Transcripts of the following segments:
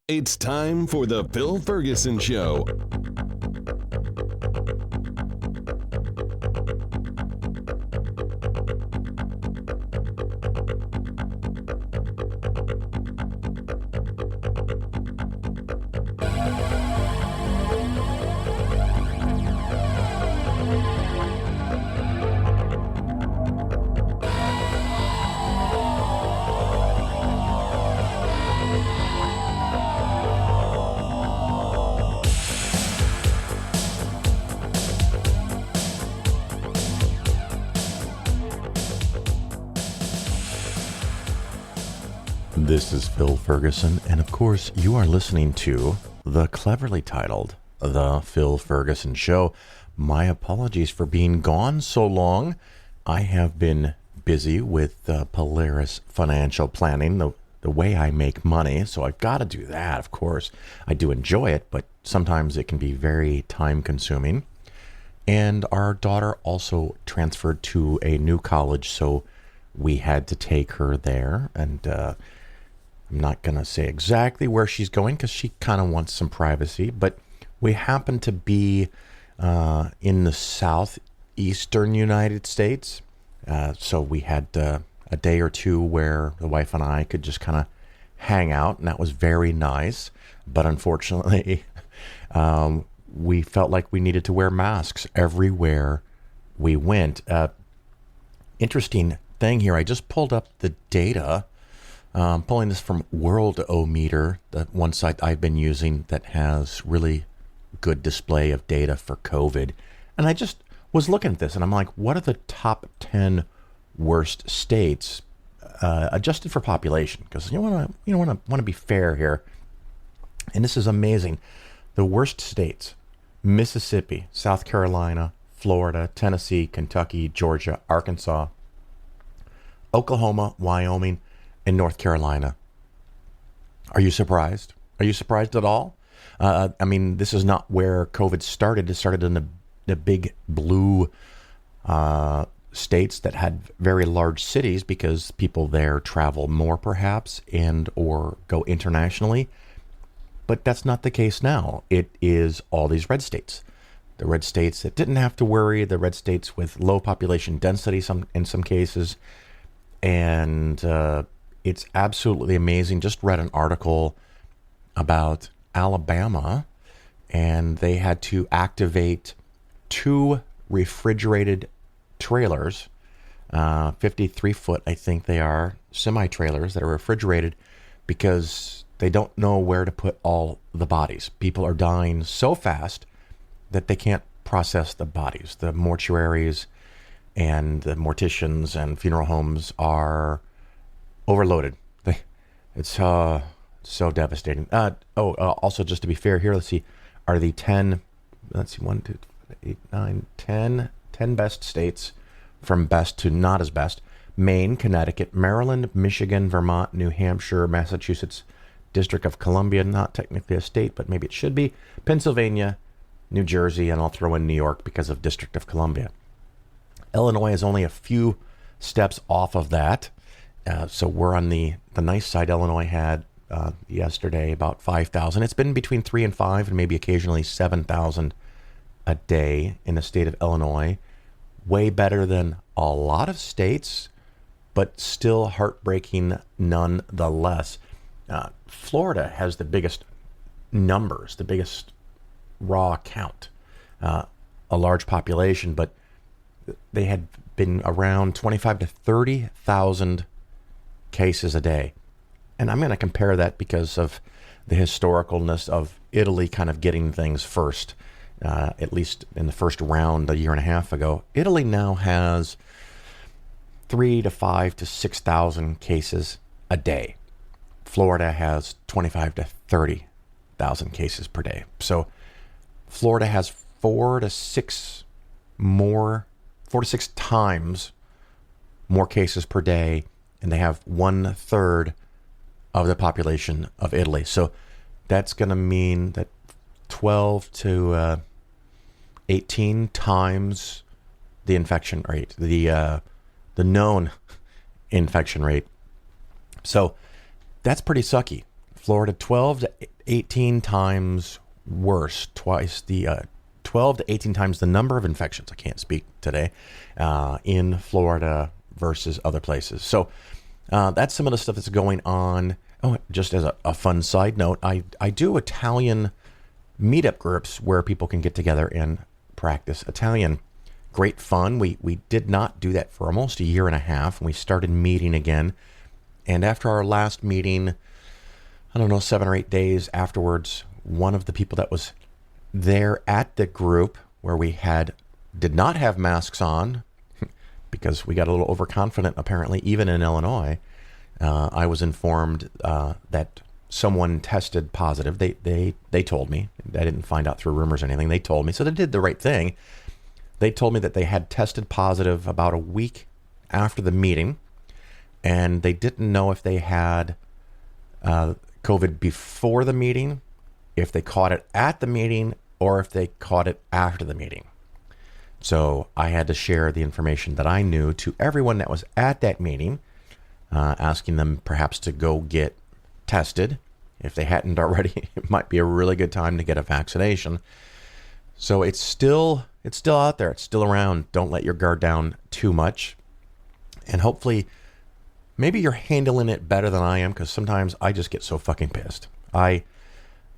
It's time for the Phil Ferguson Show. This is Phil Ferguson, and of course, you are listening to the cleverly titled The Phil Ferguson Show. My apologies for being gone so long. I have been busy with Polaris financial planning, the way I make money, so I've got to do that, of course. I do enjoy it, but sometimes it can be very time-consuming. And our daughter also transferred to a new college, so we had to take her there, and I'm not going to say exactly where she's going because she kind of wants some privacy, but we happen to be in the southeastern United States. So we had a day or two where the wife and I could just kind of hang out, and that was very nice. But unfortunately, we felt like we needed to wear masks everywhere we went. Interesting thing here, I just pulled up the data. Pulling this from Worldometer, the one site I've been using that has really good display of data for COVID. And I just was looking at this and I'm like, what are the top 10 worst states adjusted for population? Because you want to be fair here. And this is amazing. The worst states: Mississippi, South Carolina, Florida, Tennessee, Kentucky, Georgia, Arkansas, Oklahoma, Wyoming, in North Carolina. Are you surprised? Are you surprised at all? I mean, this is not where COVID started. It started in the big blue states that had very large cities because people there travel more perhaps and or go internationally. But that's not the case now. It is all these red states. The red states that didn't have to worry, the red states with low population density in some cases. And it's absolutely amazing. Just read an article about Alabama, and they had to activate 2 refrigerated trailers, 53-foot, I think they are, semi-trailers that are refrigerated because they don't know where to put all the bodies. People are dying so fast that they can't process the bodies. The mortuaries and the morticians and funeral homes are overloaded. It's so devastating. Also, just to be fair here, let's see, are the 10, 1, 2, 8, 9, 10 best states from best to not as best: Maine, Connecticut, Maryland, Michigan, Vermont, New Hampshire, Massachusetts, District of Columbia, not technically a state, but maybe it should be, Pennsylvania, New Jersey, and I'll throw in New York because of District of Columbia. Illinois is only a few steps off of that. So we're on the nice side. Illinois had yesterday about 5,000. It's been between 3 and 5 and maybe occasionally 7,000 a day in the state of Illinois. Way better than a lot of states, but still heartbreaking nonetheless. Florida has the biggest numbers, the biggest raw count, a large population, but they had been around 25 to 30,000 cases a day. And I'm going to compare that because of the historicalness of Italy kind of getting things first, at least in the first round a year and a half ago. Italy now has 3 to 5 to 6,000 cases a day. Florida has 25 to 30,000 cases per day. So Florida has 4 to 6 times more cases per day, and they have 1/3 of the population of Italy. So that's going to mean that 12 to 18 times the infection rate, the known infection rate. So that's pretty sucky Florida, 12 to 18 times worse, twice the 12 to 18 times the number of infections. I can't speak today in Florida versus other places. So that's some of the stuff that's going on. Oh, just as a fun side note, I do Italian meetup groups where people can get together and practice Italian. Great fun. We did not do that for almost a year and a half, and we started meeting again. And after our last meeting, I don't know, 7 or 8 days afterwards, one of the people that was there at the group where we did not have masks on because we got a little overconfident, apparently, even in Illinois. I was informed that someone tested positive. They told me. I didn't find out through rumors or anything. They told me. So they did the right thing. They told me that they had tested positive about a week after the meeting, and they didn't know if they had COVID before the meeting, if they caught it at the meeting, or if they caught it after the meeting. So I had to share the information that I knew to everyone that was at that meeting, asking them perhaps to go get tested. If they hadn't already, it might be a really good time to get a vaccination. So it's still out there. It's still around. Don't let your guard down too much. And hopefully, maybe you're handling it better than I am, because sometimes I just get so fucking pissed. I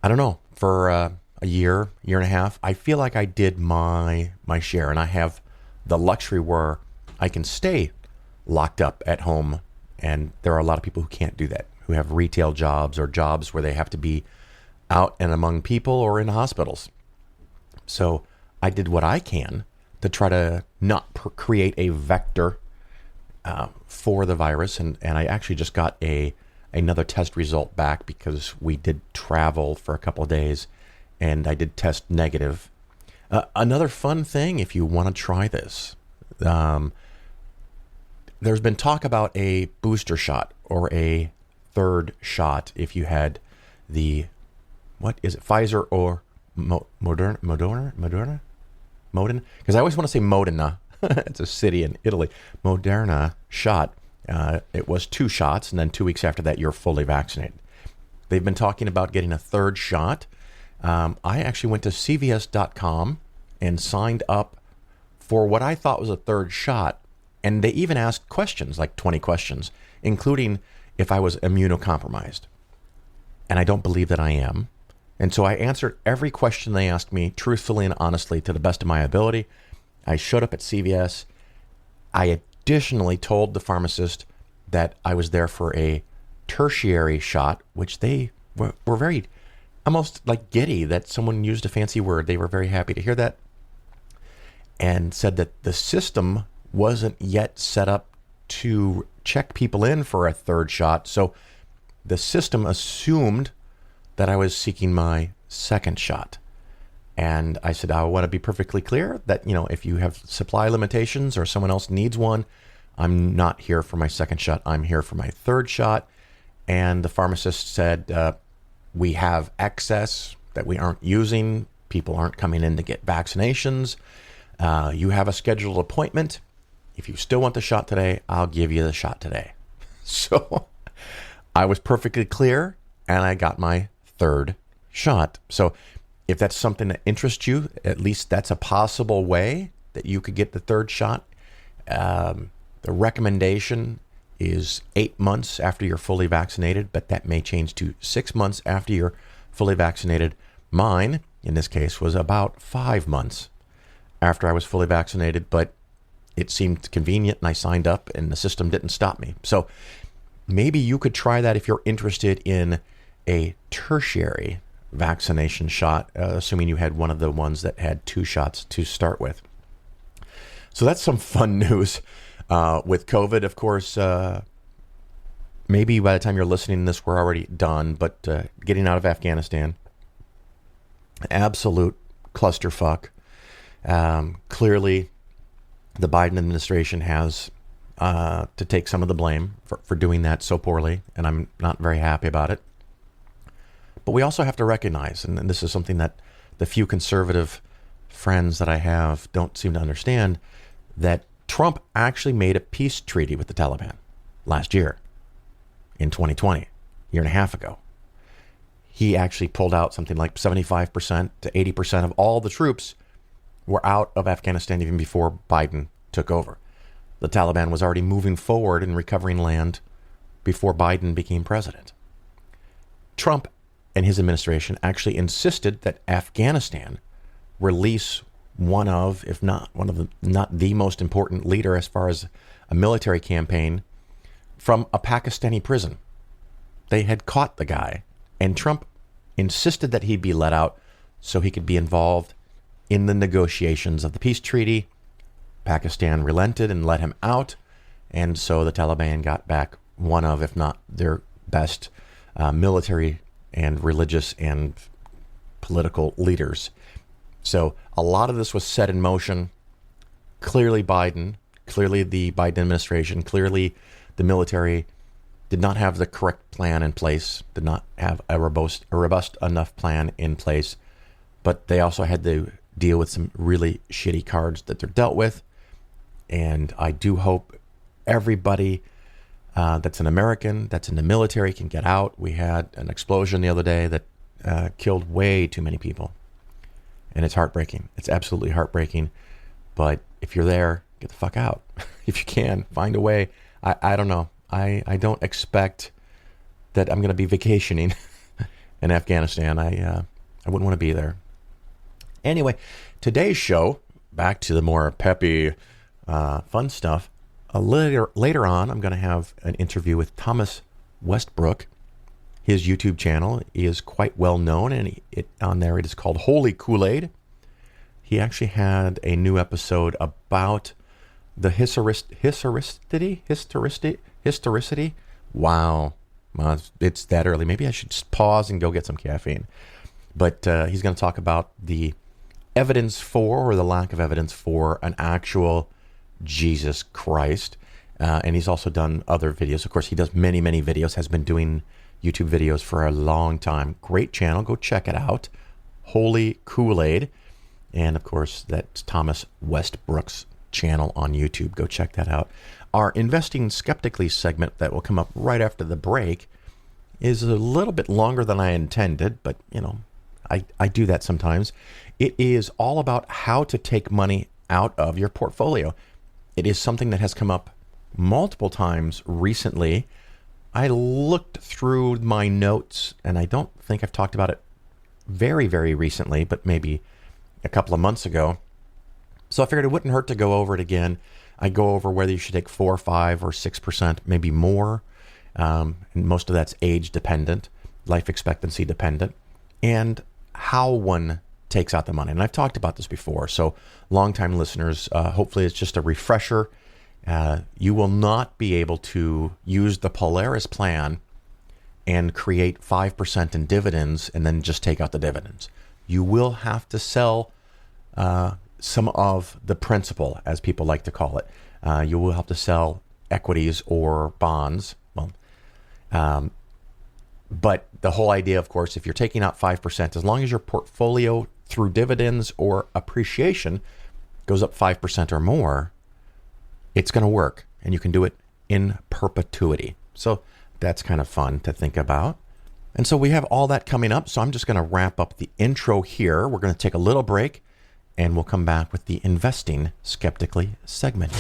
don't know, for a year and a half, I feel like I did my share, and I have the luxury where I can stay locked up at home, and there are a lot of people who can't do that, who have retail jobs or jobs where they have to be out and among people or in hospitals. So I did what I can to try to not create a vector for the virus, and I actually just got another test result back because we did travel for a couple of days, and I did test negative. Another fun thing, if you want to try this, there's been talk about a booster shot or a third shot if you had the, what is it, Pfizer or Moderna? Because I always want to say Modena. It's a city in Italy. Moderna shot. It was 2 shots, and then 2 weeks after that, you're fully vaccinated. They've been talking about getting a third shot. I actually went to CVS.com and signed up for what I thought was a third shot. And they even asked questions, like 20 questions, including if I was immunocompromised. And I don't believe that I am. And so I answered every question they asked me truthfully and honestly to the best of my ability. I showed up at CVS. I additionally told the pharmacist that I was there for a tertiary shot, which they were very, almost like giddy that someone used a fancy word. They were very happy to hear that, and said that the system wasn't yet set up to check people in for a third shot. So the system assumed that I was seeking my second shot. And I said, I want to be perfectly clear that, if you have supply limitations or someone else needs one, I'm not here for my second shot. I'm here for my third shot. And the pharmacist said, we have excess that we aren't using. People aren't coming in to get vaccinations. You have a scheduled appointment. If you still want the shot today, I'll give you the shot today. So I was perfectly clear, and I got my third shot. So if that's something that interests you, at least that's a possible way that you could get the third shot. The recommendation is 8 months after you're fully vaccinated, but that may change to 6 months after you're fully vaccinated. Mine, in this case, was about 5 months after I was fully vaccinated, but it seemed convenient and I signed up and the system didn't stop me. So maybe you could try that if you're interested in a tertiary vaccination shot, assuming you had one of the ones that had 2 shots to start with. So that's some fun news with COVID. Of course, maybe by the time you're listening to this, we're already done, but getting out of Afghanistan, absolute clusterfuck. Clearly, the Biden administration has to take some of the blame for doing that so poorly, and I'm not very happy about it. But we also have to recognize, and this is something that the few conservative friends that I have don't seem to understand, that Trump actually made a peace treaty with the Taliban last year in 2020, a year and a half ago. he actually pulled out something like 75% to 80% of all the troops were out of Afghanistan even before Biden took over. The Taliban was already moving forward and recovering land before Biden became president. Trump and his administration actually insisted that Afghanistan release one of, if not one of the, not the most important leader as far as a military campaign from a Pakistani prison. They had caught the guy, and Trump insisted that he be let out so he could be involved in the negotiations of the peace treaty. Pakistan relented and let him out, and so the Taliban got back one of, if not their best military and religious and political leaders. So a lot of this was set in motion. Clearly Biden, clearly the Biden administration, clearly the military did not have the correct plan in place, did not have a robust enough plan in place, but they also had to deal with some really shitty cards that they're dealt with. And I do hope everybody that's an American, that's in the military, can get out. We had an explosion the other day that killed way too many people. And it's heartbreaking. It's absolutely heartbreaking. But if you're there, get the fuck out. If you can, find a way. I don't know. I don't expect that I'm going to be vacationing in Afghanistan. I wouldn't want to be there. Anyway, today's show, back to the more peppy, fun stuff. Later on, I'm going to have an interview with Thomas Westbrook. His YouTube channel is quite well known, and on there it is called Holy Koolaid. He actually had a new episode about the historicity. Wow, it's that early. Maybe I should just pause and go get some caffeine. But he's going to talk about the evidence for, or the lack of evidence for, an actual Jesus Christ. And he's also done other videos. Of course, he does many, many videos, has been doing YouTube videos for a long time. Great channel. Go check it out. Holy Koolaid. And of course, that's Thomas Westbrook's channel on YouTube. Go check that out. Our Investing Skeptically segment that will come up right after the break is a little bit longer than I intended, but you know, I do that sometimes. It is all about how to take money out of your portfolio. It is something that has come up multiple times recently. I looked through my notes, and I don't think I've talked about it very, very recently, but maybe a couple of months ago. So I figured it wouldn't hurt to go over it again. I go over whether you should take 4, 5, or 6%, maybe more. And most of that's age dependent, life expectancy dependent, and how one takes out the money. And I've talked about this before, so longtime listeners, hopefully it's just a refresher. You will not be able to use the Polaris plan and create 5% in dividends and then just take out the dividends. You will have to sell some of the principal, as people like to call it. You will have to sell equities or bonds. But the whole idea, of course, if you're taking out 5%, as long as your portfolio through dividends or appreciation goes up 5% or more, it's going to work, and you can do it in perpetuity. So that's kind of fun to think about. And so we have all that coming up. So I'm just going to wrap up the intro here. We're going to take a little break, and we'll come back with the Investing Skeptically segment.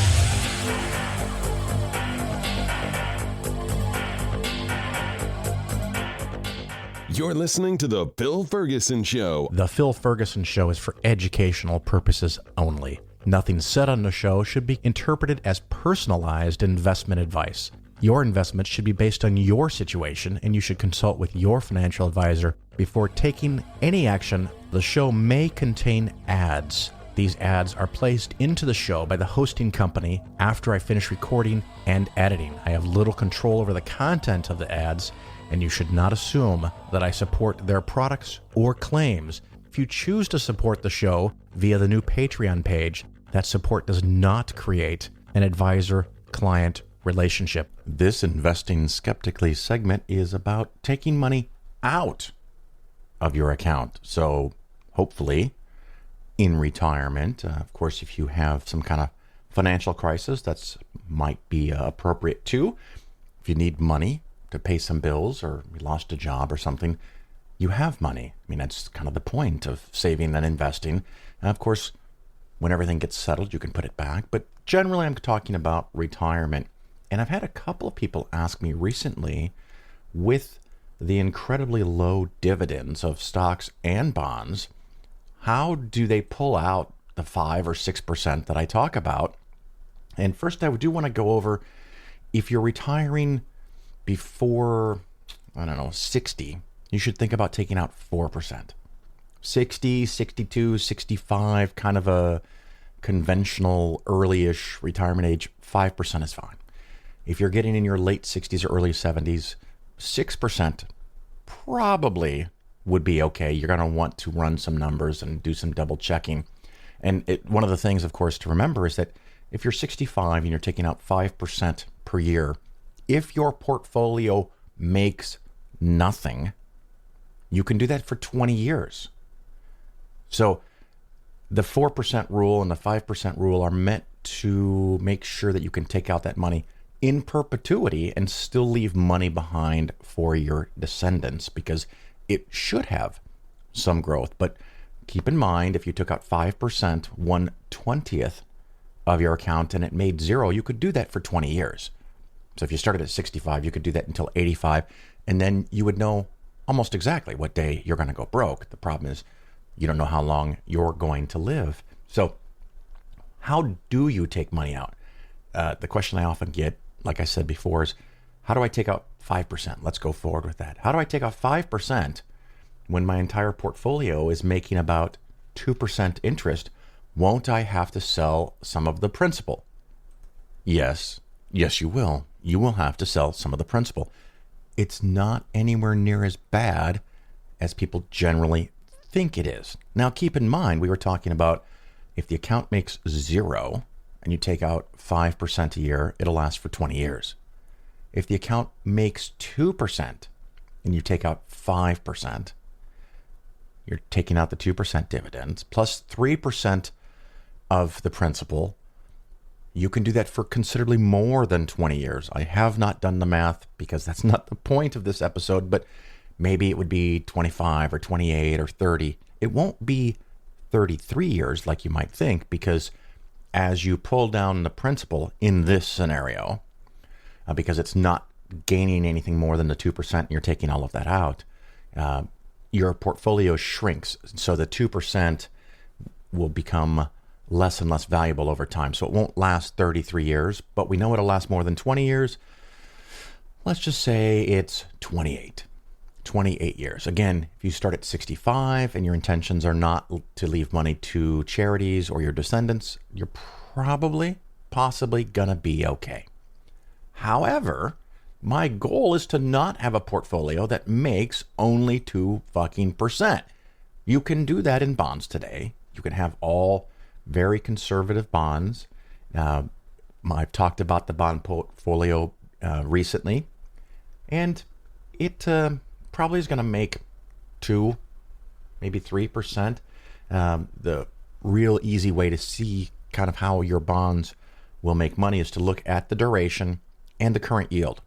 You're listening to The Phil Ferguson Show. The Phil Ferguson Show is for educational purposes only. Nothing said on the show should be interpreted as personalized investment advice. Your investment should be based on your situation, and you should consult with your financial advisor before taking any action. The show may contain ads. These ads are placed into the show by the hosting company after I finish recording and editing. I have little control over the content of the ads, and you should not assume that I support their products or claims. If you choose to support the show via the new Patreon page, that support does not create an advisor-client relationship. This Investing Skeptically segment is about taking money out of your account. So hopefully in retirement, of course, if you have some kind of financial crisis, that's might be appropriate too. If you need money to pay some bills, or you lost a job or something, you have money. I mean, that's kind of the point of saving and investing. And of course, when everything gets settled, you can put it back. But generally, I'm talking about retirement. And I've had a couple of people ask me recently, with the incredibly low dividends of stocks and bonds, how do they pull out the 5 or 6% that I talk about? And first, I do want to go over, if you're retiring before, 60, you should think about taking out 4%. 60, 62, 65, kind of a conventional early-ish retirement age, 5% is fine. If you're getting in your late 60s or early 70s, 6% probably would be okay. You're going to want to run some numbers and do some double checking. And one of the things, of course, to remember is that if you're 65 and you're taking out 5% per year, if your portfolio makes nothing, you can do that for 20 years. So the 4% rule and the 5% rule are meant to make sure that you can take out that money in perpetuity and still leave money behind for your descendants, because it should have some growth. But keep in mind, if you took out 5%, 1/20th of your account, and it made zero, you could do that for 20 years. So if you started at 65, you could do that until 85, and then you would know almost exactly what day you're going to go broke. The problem is you don't know how long you're going to live. So how do you take money out? The question I often get, like I said before, is how do I take out 5%? Let's go forward with that. How do I take out 5% when my entire portfolio is making about 2% interest? Won't I have to sell some of the principal? Yes, you will. You will have to sell some of the principal. It's not anywhere near as bad as people generally think it is. Now, keep in mind, we were talking about if the account makes zero and you take out 5% a year, it'll last for 20 years. If the account makes 2% and you take out 5%, you're taking out the 2% dividends plus 3% of the principal. You can do that for considerably more than 20 years. I have not done the math because that's not the point of this episode, but maybe it would be 25 or 28 or 30. It won't be 33 years like you might think, because as you pull down the principal in this scenario, because it's not gaining anything more than the 2% and you're taking all of that out, your portfolio shrinks. So the 2% will become less and less valuable over time. So it won't last 33 years, but we know it'll last more than 20 years. Let's just say it's 28 years. Again, if you start at 65 and your intentions are not to leave money to charities or your descendants, you're possibly gonna be okay. However, my goal is to not have a portfolio that makes only 2%. You can do that in bonds today. You can have all very conservative bonds. I've talked about the bond portfolio recently, and it probably is going to make 2, maybe 3%. The real easy way to see kind of how your bonds will make money is to look at the duration and the current yield.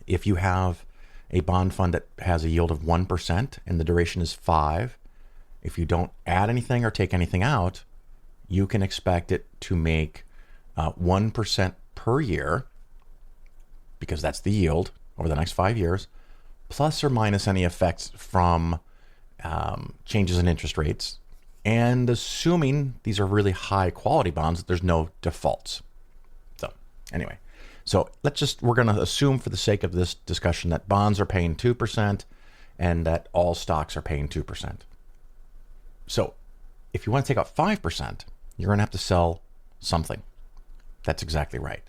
If you have a bond fund that has a yield of 1% and the duration is 5, if you don't add anything or take anything out, you can expect it to make 1% per year, because that's the yield over the next 5 years, plus or minus any effects from changes in interest rates, and assuming these are really high quality bonds, that there's no defaults. So anyway, we're going to assume for the sake of this discussion that bonds are paying 2% and that all stocks are paying 2%. So if you want to take out 5%, you're going to have to sell something. That's exactly right.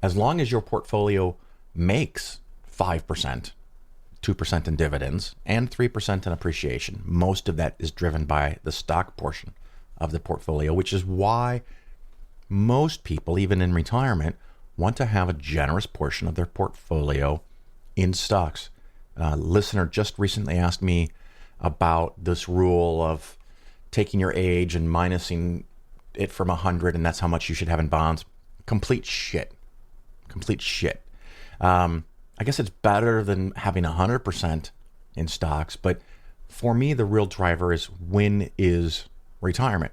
As long as your portfolio makes 5%, 2% in dividends, and 3% in appreciation, most of that is driven by the stock portion of the portfolio, which is why most people, even in retirement, want to have a generous portion of their portfolio in stocks. A listener just recently asked me about this rule of taking your age and minusing it from 100, and that's how much you should have in bonds. Complete shit. I guess it's better than having 100% in stocks. But for me, the real driver is when is retirement.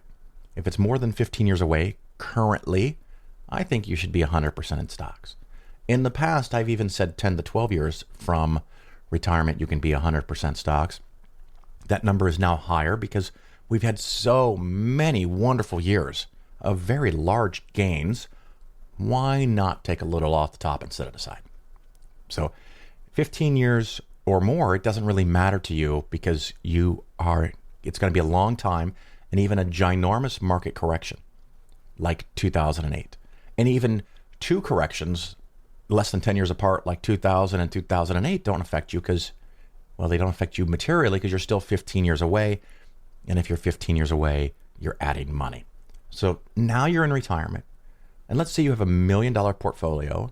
If it's more than 15 years away currently, I think you should be 100% in stocks. In the past, I've even said 10 to 12 years from retirement, you can be 100% stocks. That number is now higher because we've had so many wonderful years of very large gains. Why not take a little off the top and set it aside? So 15 years or more, it doesn't really matter to you because it's going to be a long time and even a ginormous market correction like 2008. And even two corrections less than 10 years apart like 2000 and 2008 don't affect you because, well, they don't affect you materially because you're still 15 years away. And if you're 15 years away, you're adding money. So now you're in retirement. And let's say you have $1 million portfolio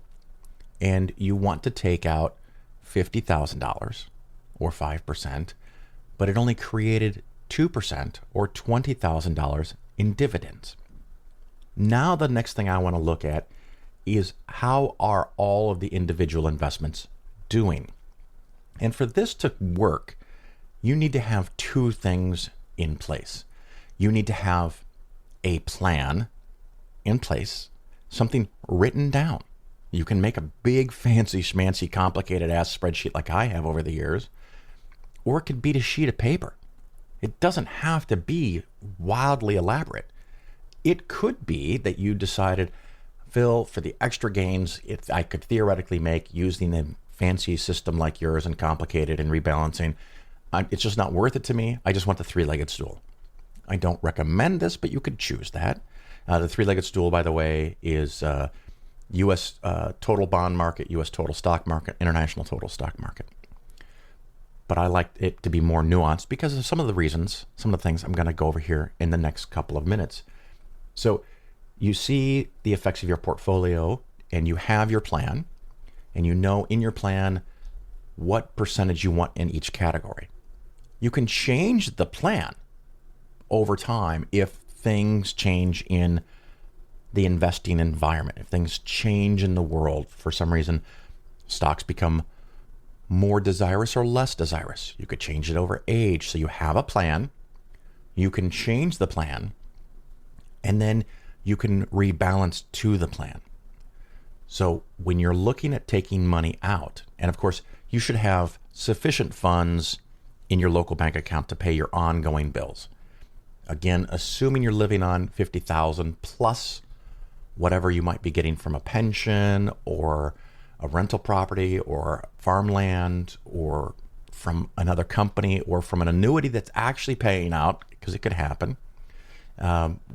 and you want to take out $50,000 or 5%, but it only created 2% or $20,000 in dividends. Now the next thing I want to look at is how are all of the individual investments doing? And for this to work, you need to have two things in place. You need to have a plan in place, something written down. You can make a big, fancy, schmancy, complicated ass spreadsheet like I have over the years, or it could be a sheet of paper. It doesn't have to be wildly elaborate. It could be that you decided, Phil, for the extra gains I could theoretically make using a fancy system like yours and complicated and rebalancing, it's just not worth it to me. I just want the three-legged stool. I don't recommend this, but you could choose that. The three-legged stool, by the way, is U.S. Total bond market, U.S. total stock market, international total stock market. But I like it to be more nuanced because of some of the reasons, some of the things I'm going to go over here in the next couple of minutes. So you see the effects of your portfolio and you have your plan and you know in your plan what percentage you want in each category. You can change the plan over time if things change in the investing environment, if things change in the world for some reason, stocks become more desirous or less desirous. You could change it over age. So you have a plan, you can change the plan, and then you can rebalance to the plan. So when you're looking at taking money out, and of course, you should have sufficient funds in your local bank account to pay your ongoing bills. Again, assuming you're living on $50,000 plus whatever you might be getting from a pension or a rental property or farmland or from another company or from an annuity that's actually paying out, because it could happen.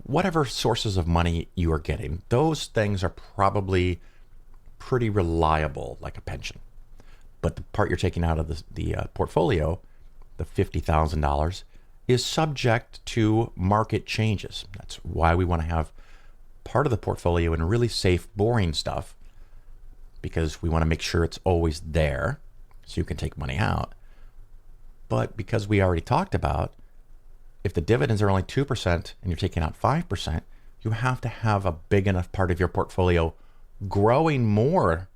Whatever sources of money you are getting, those things are probably pretty reliable, like a pension. But the part you're taking out of the portfolio, the $50,000, is subject to market changes. That's why we want to have part of the portfolio in really safe, boring stuff, because we want to make sure it's always there so you can take money out. But because we already talked about, if the dividends are only 2% and you're taking out 5%, you have to have a big enough part of your portfolio growing more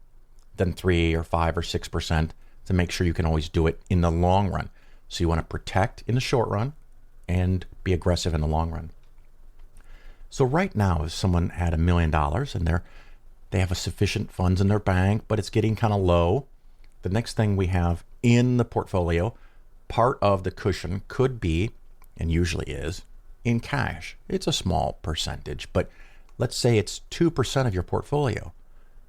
than 3 or 5 or 6% to make sure you can always do it in the long run. So you want to protect in the short run and be aggressive in the long run. So right now, if someone had $1 million and they have a sufficient funds in their bank, but it's getting kind of low, the next thing we have in the portfolio, part of the cushion could be, and usually is, in cash. It's a small percentage, but let's say it's 2% of your portfolio.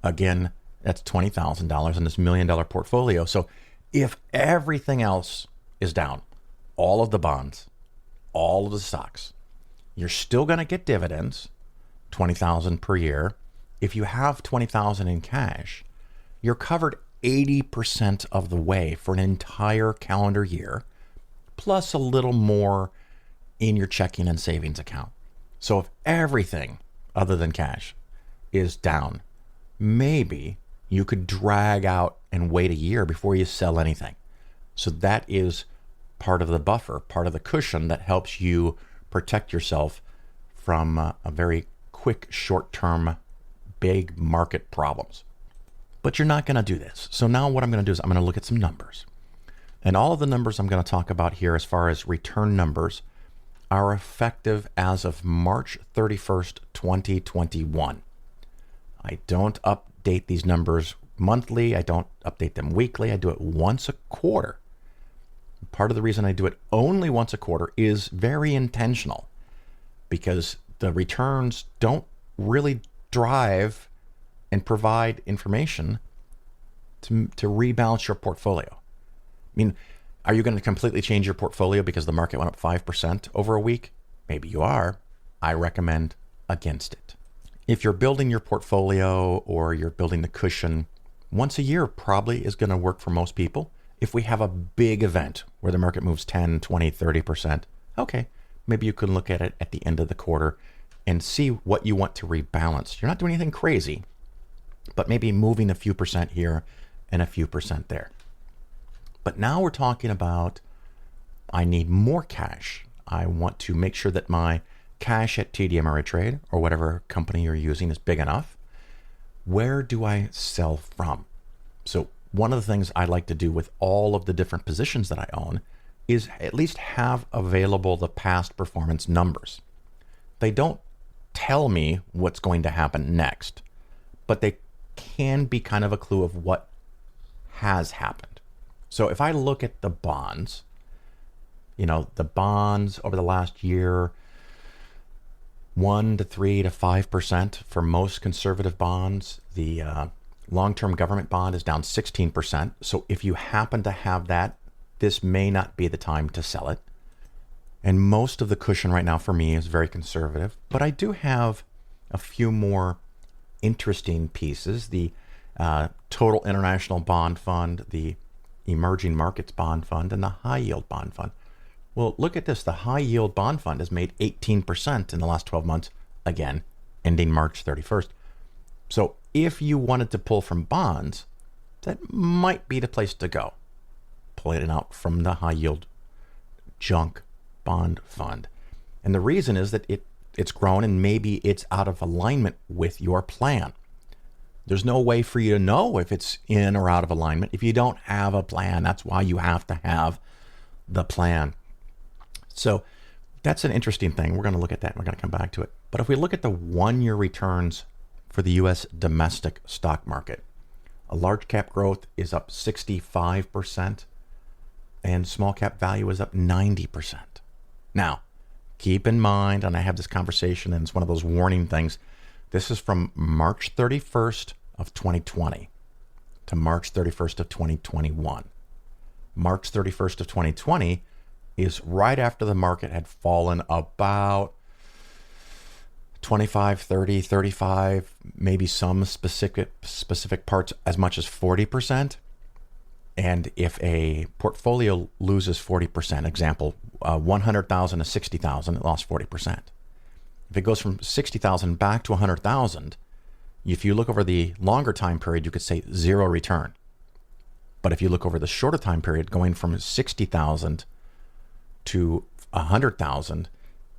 Again, that's $20,000 in this $1 million portfolio. So if everything else is down, all of the bonds, all of the stocks, you're still going to get dividends, $20,000 per year. If you have $20,000 in cash, you're covered 80% of the way for an entire calendar year, plus a little more in your checking and savings account. So if everything other than cash is down, maybe you could drag out and wait a year before you sell anything. So that is part of the buffer, part of the cushion that helps you protect yourself from a very quick, short-term, big market problems. But you're not going to do this. So now what I'm going to do is I'm going to look at some numbers. And all of the numbers I'm going to talk about here as far as return numbers are effective as of March 31st, 2021. I don't update these numbers monthly. I don't update them weekly. I do it once a quarter. Part of the reason I do it only once a quarter is very intentional, because the returns don't really drive and provide information to rebalance your portfolio. I mean, are you going to completely change your portfolio because the market went up 5% over a week? Maybe you are. I recommend against it. If you're building your portfolio or you're building the cushion, once a year probably is going to work for most people. If we have a big event where the market moves 10, 20, 30%, okay, maybe you can look at it at the end of the quarter and see what you want to rebalance. You're not doing anything crazy, but maybe moving a few percent here and a few percent there. But now we're talking about, I need more cash. I want to make sure that my cash at TD Ameritrade or whatever company you're using is big enough. Where do I sell from? So one of the things I like to do with all of the different positions that I own is at least have available the past performance numbers. They don't tell me what's going to happen next, but they can be kind of a clue of what has happened. So if I look at the bonds, the bonds over the last year, 1 to 3 to 5% for most conservative bonds. The long-term government bond is down 16%. So if you happen to have that, this may not be the time to sell it. And most of the cushion right now for me is very conservative, but I do have a few more interesting pieces. The Total International Bond Fund, the Emerging Markets Bond Fund, and the High Yield Bond Fund. Well, look at this. The High Yield Bond Fund has made 18% in the last 12 months, again, ending March 31st. So if you wanted to pull from bonds, that might be the place to go. Pull it out from the High Yield Junk Bond Fund. And the reason is that it's grown and maybe it's out of alignment with your plan. There's no way for you to know if it's in or out of alignment if you don't have a plan. That's why you have to have the plan. So that's an interesting thing. We're going to look at that and we're going to come back to it. But if we look at the 1-year returns for the U.S. domestic stock market, a large cap growth is up 65% and small cap value is up 90%. Now, keep in mind, and I have this conversation and it's one of those warning things, this is from March 31st of 2020 to March 31st of 2021. March 31st of 2020 is right after the market had fallen about 25, 30, 35, maybe some specific parts as much as 40%. And if a portfolio loses 40%, example, 100,000 to 60,000, it lost 40%. If it goes from 60,000 back to 100,000, if you look over the longer time period, you could say zero return. But if you look over the shorter time period, going from 60,000 to 100,000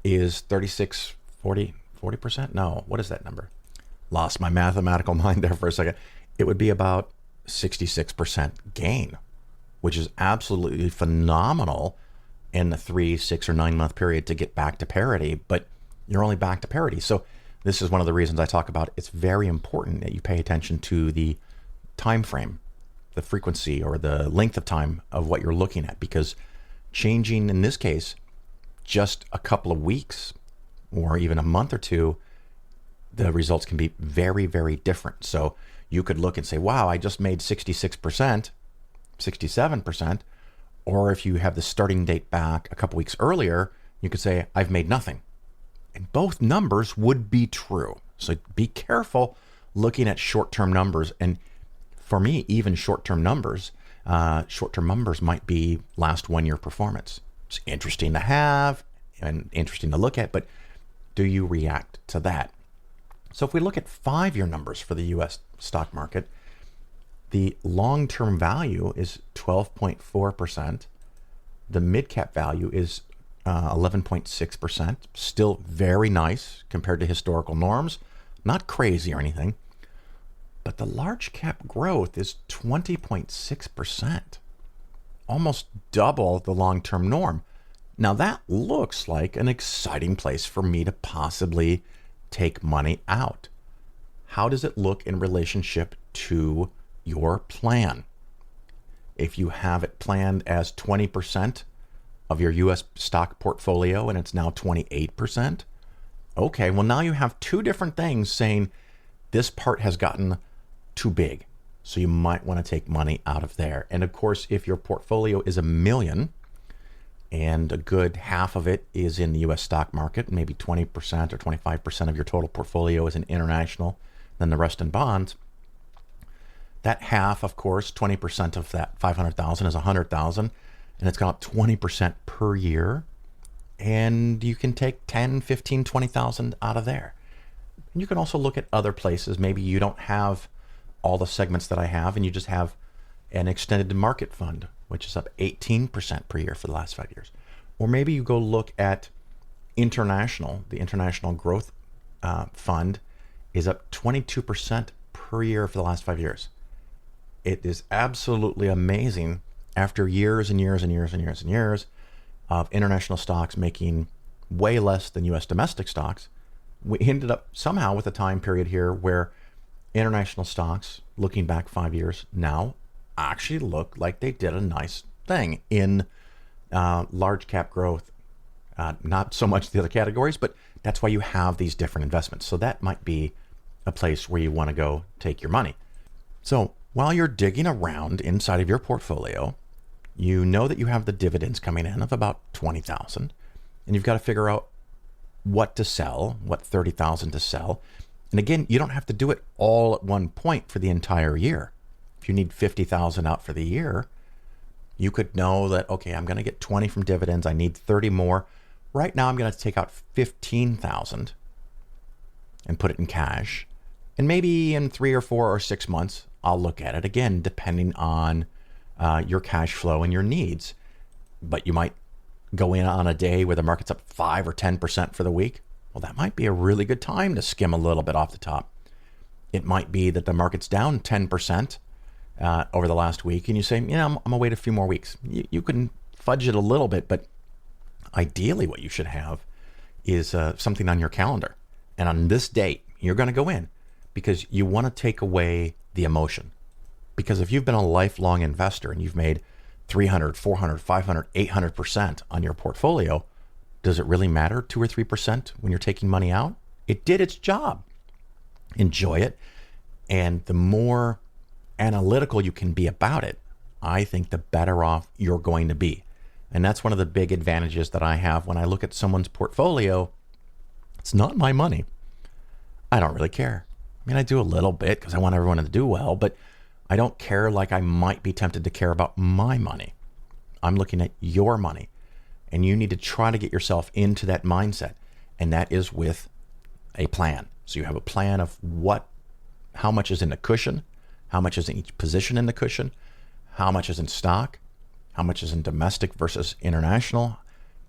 is 36, 40%? No, what is that number? Lost my mathematical mind there for a second. It would be about 66% gain, which is absolutely phenomenal in the 3, 6, or 9 month period to get back to parity, but you're only back to parity. So this is one of the reasons I talk about it's very important that you pay attention to the time frame, the frequency or the length of time of what you're looking at, because changing in this case just a couple of weeks or even a month or two, the results can be very, very different. So you could look and say, wow, I just made 66%, 67%. Or if you have the starting date back a couple weeks earlier, you could say, I've made nothing. And both numbers would be true. So be careful looking at short-term numbers. And for me, even short-term numbers might be last 1 year performance. It's interesting to have and interesting to look at, but do you react to that? So if we look at 5-year numbers for the U.S. stock market, the long-term value is 12.4%. The mid-cap value is 11.6%. Still very nice compared to historical norms. Not crazy or anything. But the large cap growth is 20.6%. almost double the long-term norm. Now that looks like an exciting place for me to possibly take money out. How does it look in relationship to your plan? If you have it planned as 20% of your US stock portfolio and it's now 28%, okay, well now you have two different things saying this part has gotten too big. So you might want to take money out of there. And of course, if your portfolio is $1 million and a good half of it is in the US stock market, maybe 20% or 25% of your total portfolio is in international, then the rest in bonds, that half, of course, 20% of that 500,000 is 100,000, and it's gone up 20% per year. And you can take 10, 15, 20,000 out of there. And you can also look at other places. Maybe you don't have all the segments that I have, and you just have an extended market fund, which is up 18% per year for the last 5 years. Or maybe you go look at international. The International Growth Fund is up 22% per year for the last 5 years. It is absolutely amazing after years and years and years and years and years of international stocks making way less than US domestic stocks. We ended up somehow with a time period here where international stocks, looking back 5 years now, actually look like they did a nice thing in large cap growth. Not so much the other categories, but that's why you have these different investments. So that might be a place where you want to go take your money. So while you're digging around inside of your portfolio, you know that you have the dividends coming in of about 20,000, and you've got to figure out what to sell, what 30,000 to sell. And again, you don't have to do it all at one point for the entire year. If you need 50,000 out for the year, you could know that, okay, I'm going to get 20 from dividends. I need 30 more. Right now, I'm going to take out 15,000 and put it in cash. And maybe in 3 or 4 or 6 months, I'll look at it again, depending on your cash flow and your needs. But you might go in on a day where the market's up 5 or 10% for the week. Well, that might be a really good time to skim a little bit off the top. It might be that the market's down 10% over the last week, and you say, I'm going to wait a few more weeks. You can fudge it a little bit, but ideally what you should have is something on your calendar. And on this date, you're going to go in because you want to take away the emotion. Because if you've been a lifelong investor and you've made 300, 400, 500, 800% on your portfolio, does it really matter 2 or 3% when you're taking money out? It did its job. Enjoy it. And the more analytical you can be about it, I think the better off you're going to be. And that's one of the big advantages that I have when I look at someone's portfolio. It's not my money. I don't really care. I mean, I do a little bit because I want everyone to do well, but I don't care like I might be tempted to care about my money. I'm looking at your money, and you need to try to get yourself into that mindset. And that is with a plan. So you have a plan of how much is in the cushion, how much is in each position in the cushion, how much is in stock, how much is in domestic versus international.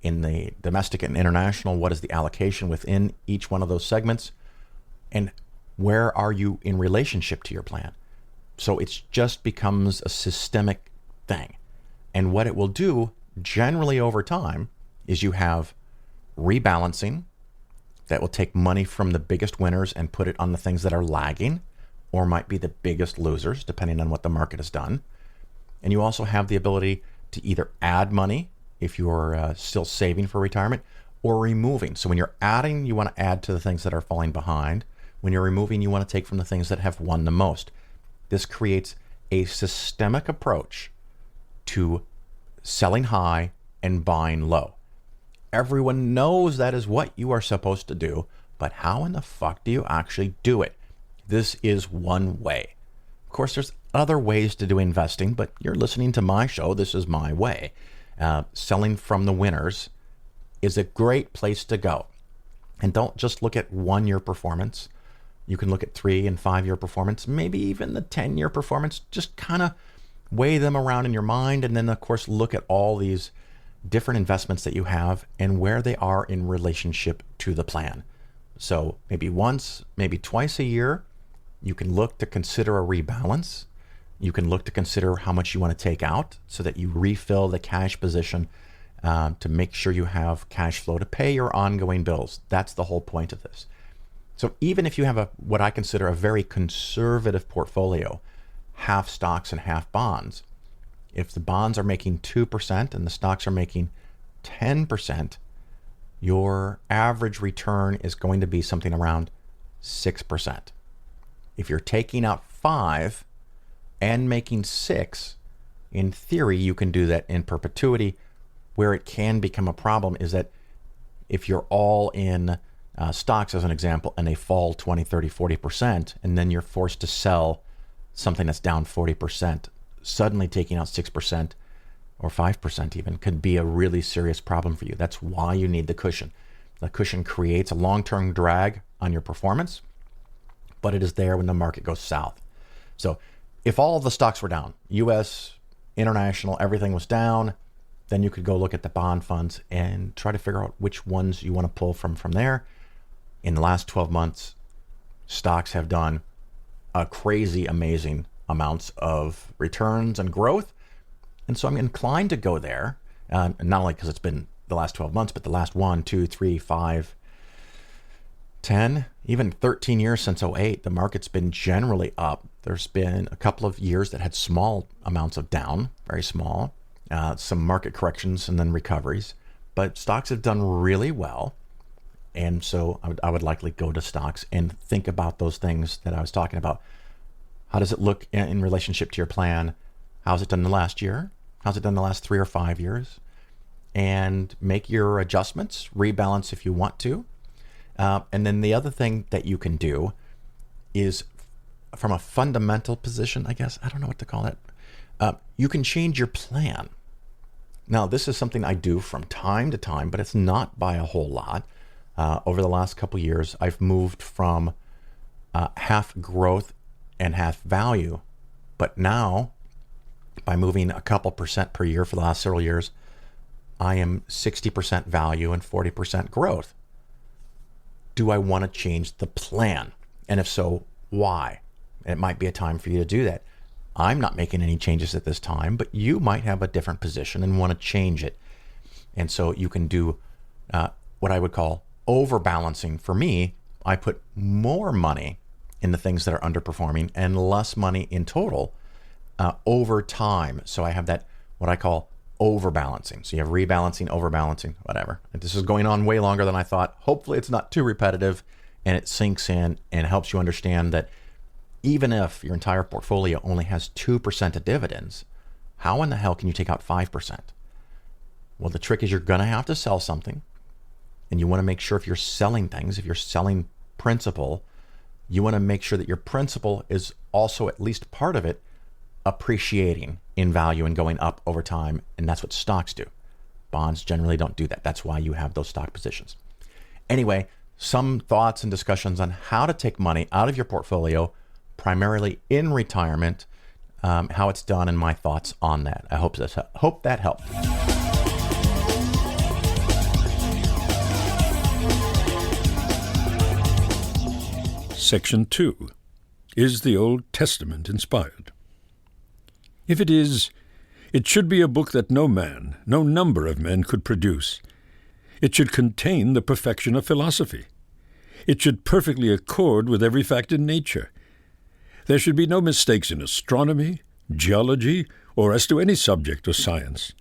In the domestic and international, what is the allocation within each one of those segments? And where are you in relationship to your plan? So it just becomes a systemic thing. And what it will do generally over time is you have rebalancing that will take money from the biggest winners and put it on the things that are lagging or might be the biggest losers, depending on what the market has done. And you also have the ability to either add money if you're still saving for retirement, or removing. So when you're adding, you want to add to the things that are falling behind. When you're removing, you want to take from the things that have won the most. This creates a systemic approach to selling high and buying low. Everyone knows that is what you are supposed to do, but how in the fuck do you actually do it? This is one way. Of course, there's other ways to do investing, but you're listening to my show. This is my way. Selling from the winners is a great place to go. And don't just look at 1 year performance. You can look at 3 and 5 year performance, maybe even the 10-year performance. Just kind of weigh them around in your mind. And then, of course, look at all these different investments that you have and where they are in relationship to the plan. So maybe once, maybe twice a year, you can look to consider a rebalance. You can look to consider how much you want to take out so that you refill the cash position to make sure you have cash flow to pay your ongoing bills. That's the whole point of this. So even if you have what I consider a very conservative portfolio, half stocks and half bonds, if the bonds are making 2% and the stocks are making 10%, your average return is going to be something around 6%. If you're taking out 5 and making 6, in theory, you can do that in perpetuity. Where it can become a problem is that if you're all in stocks, as an example, and they fall 20, 30, 40%, and then you're forced to sell something that's down 40%, suddenly taking out 6% or 5% even could be a really serious problem for you. That's why you need the cushion. The cushion creates a long-term drag on your performance, but it is there when the market goes south. So if all of the stocks were down, US, international, everything was down, then you could go look at the bond funds and try to figure out which ones you want to pull from there. In the last 12 months, stocks have done a crazy, amazing amounts of returns and growth. And so I'm inclined to go there, not only because it's been the last 12 months, but the last 1, 2, 3, 5, 10, even 13 years since '08, the market's been generally up. There's been a couple of years that had small amounts of down, very small, some market corrections and then recoveries, but stocks have done really well. And so I would likely go to stocks and think about those things that I was talking about. How does it look in relationship to your plan? How's it done the last year? How's it done the last 3 or 5 years? And make your adjustments, rebalance if you want to. And then the other thing that you can do is from a fundamental position, I guess, I don't know what to call it. You can change your plan. Now, this is something I do from time to time, but it's not by a whole lot. Over the last couple of years, I've moved from half growth and half value. But now, by moving a couple percent per year for the last several years, I am 60% value and 40% growth. Do I want to change the plan? And if so, why? It might be a time for you to do that. I'm not making any changes at this time, but you might have a different position and want to change it. And so you can do what I would call overbalancing. For me, I put more money in the things that are underperforming and less money in total over time. So I have that, what I call overbalancing. So you have rebalancing, overbalancing, whatever. And this is going on way longer than I thought. Hopefully it's not too repetitive and it sinks in and helps you understand that even if your entire portfolio only has 2% of dividends, how in the hell can you take out 5%? Well, the trick is you're going to have to sell something. And you want to make sure if you're selling things, if you're selling principal, you want to make sure that your principal is also at least part of it appreciating in value and going up over time. And that's what stocks do. Bonds generally don't do that. That's why you have those stock positions. Anyway, some thoughts and discussions on how to take money out of your portfolio, primarily in retirement, how it's done, and my thoughts on that. I hope that helped. Section 2. Is the Old Testament inspired? If it is, it should be a book that no man, no number of men could produce. It should contain the perfection of philosophy. It should perfectly accord with every fact in nature. There should be no mistakes in astronomy, geology, or as to any subject or science.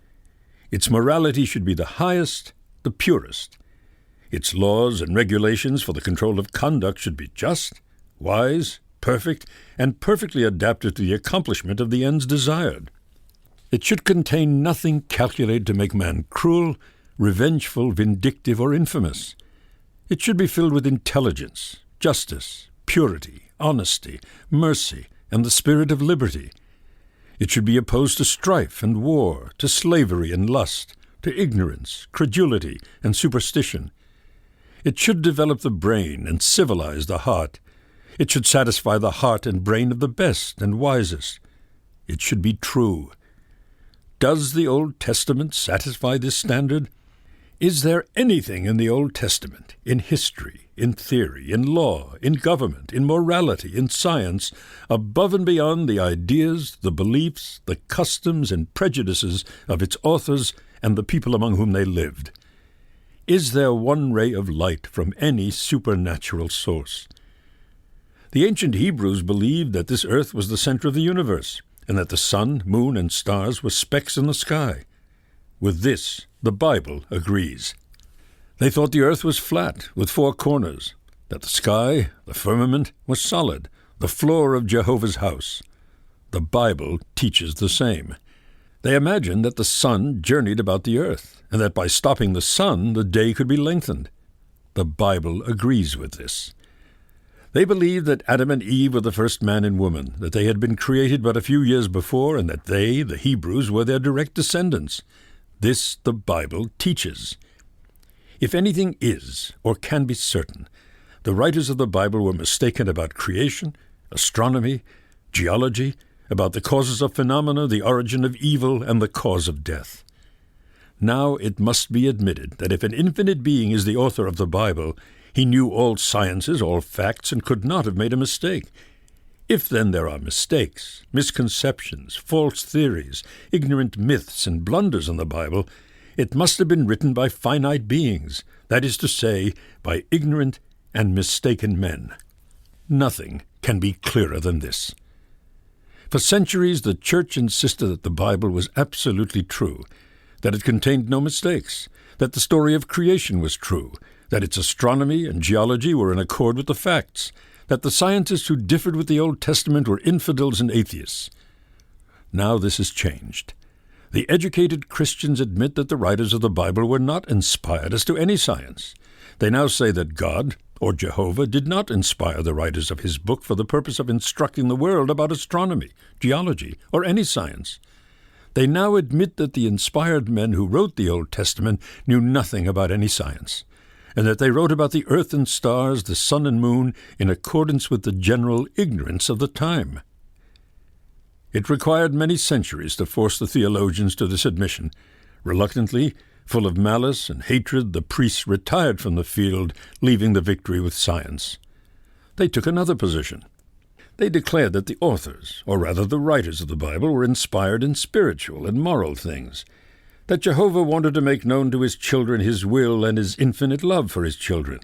Its morality should be the highest, the purest. Its laws and regulations for the control of conduct should be just, wise, perfect, and perfectly adapted to the accomplishment of the ends desired. It should contain nothing calculated to make man cruel, revengeful, vindictive, or infamous. It should be filled with intelligence, justice, purity, honesty, mercy, and the spirit of liberty. It should be opposed to strife and war, to slavery and lust, to ignorance, credulity, and superstition. It should develop the brain and civilize the heart. It should satisfy the heart and brain of the best and wisest. It should be true. Does the Old Testament satisfy this standard? Is there anything in the Old Testament, in history, in theory, in law, in government, in morality, in science, above and beyond the ideas, the beliefs, the customs and prejudices of its authors and the people among whom they lived? Is there one ray of light from any supernatural source? The ancient Hebrews believed that this earth was the center of the universe, and that the sun, moon, and stars were specks in the sky. With this, the Bible agrees. They thought the earth was flat, with 4 corners, that the sky, the firmament, was solid, the floor of Jehovah's house. The Bible teaches the same. They imagined that the sun journeyed about the earth, and that by stopping the sun, the day could be lengthened. The Bible agrees with this. They believed that Adam and Eve were the first man and woman, that they had been created but a few years before, and that they, the Hebrews, were their direct descendants. This the Bible teaches. If anything is, or can be certain, the writers of the Bible were mistaken about creation, astronomy, geology, about the causes of phenomena, the origin of evil, and the cause of death. Now it must be admitted that if an infinite being is the author of the Bible, he knew all sciences, all facts, and could not have made a mistake. If then there are mistakes, misconceptions, false theories, ignorant myths, and blunders in the Bible, it must have been written by finite beings, that is to say, by ignorant and mistaken men. Nothing can be clearer than this. For centuries the Church insisted that the Bible was absolutely true, that it contained no mistakes, that the story of creation was true, that its astronomy and geology were in accord with the facts, that the scientists who differed with the Old Testament were infidels and atheists. Now this has changed. The educated Christians admit that the writers of the Bible were not inspired as to any science. They now say that God, or Jehovah, did not inspire the writers of his book for the purpose of instructing the world about astronomy, geology, or any science. They now admit that the inspired men who wrote the Old Testament knew nothing about any science, and that they wrote about the earth and stars, the sun and moon, in accordance with the general ignorance of the time. It required many centuries to force the theologians to this admission. Reluctantly, full of malice and hatred, the priests retired from the field, leaving the victory with science. They took another position. They declared that the authors, or rather the writers of the Bible, were inspired in spiritual and moral things, that Jehovah wanted to make known to his children his will and his infinite love for his children,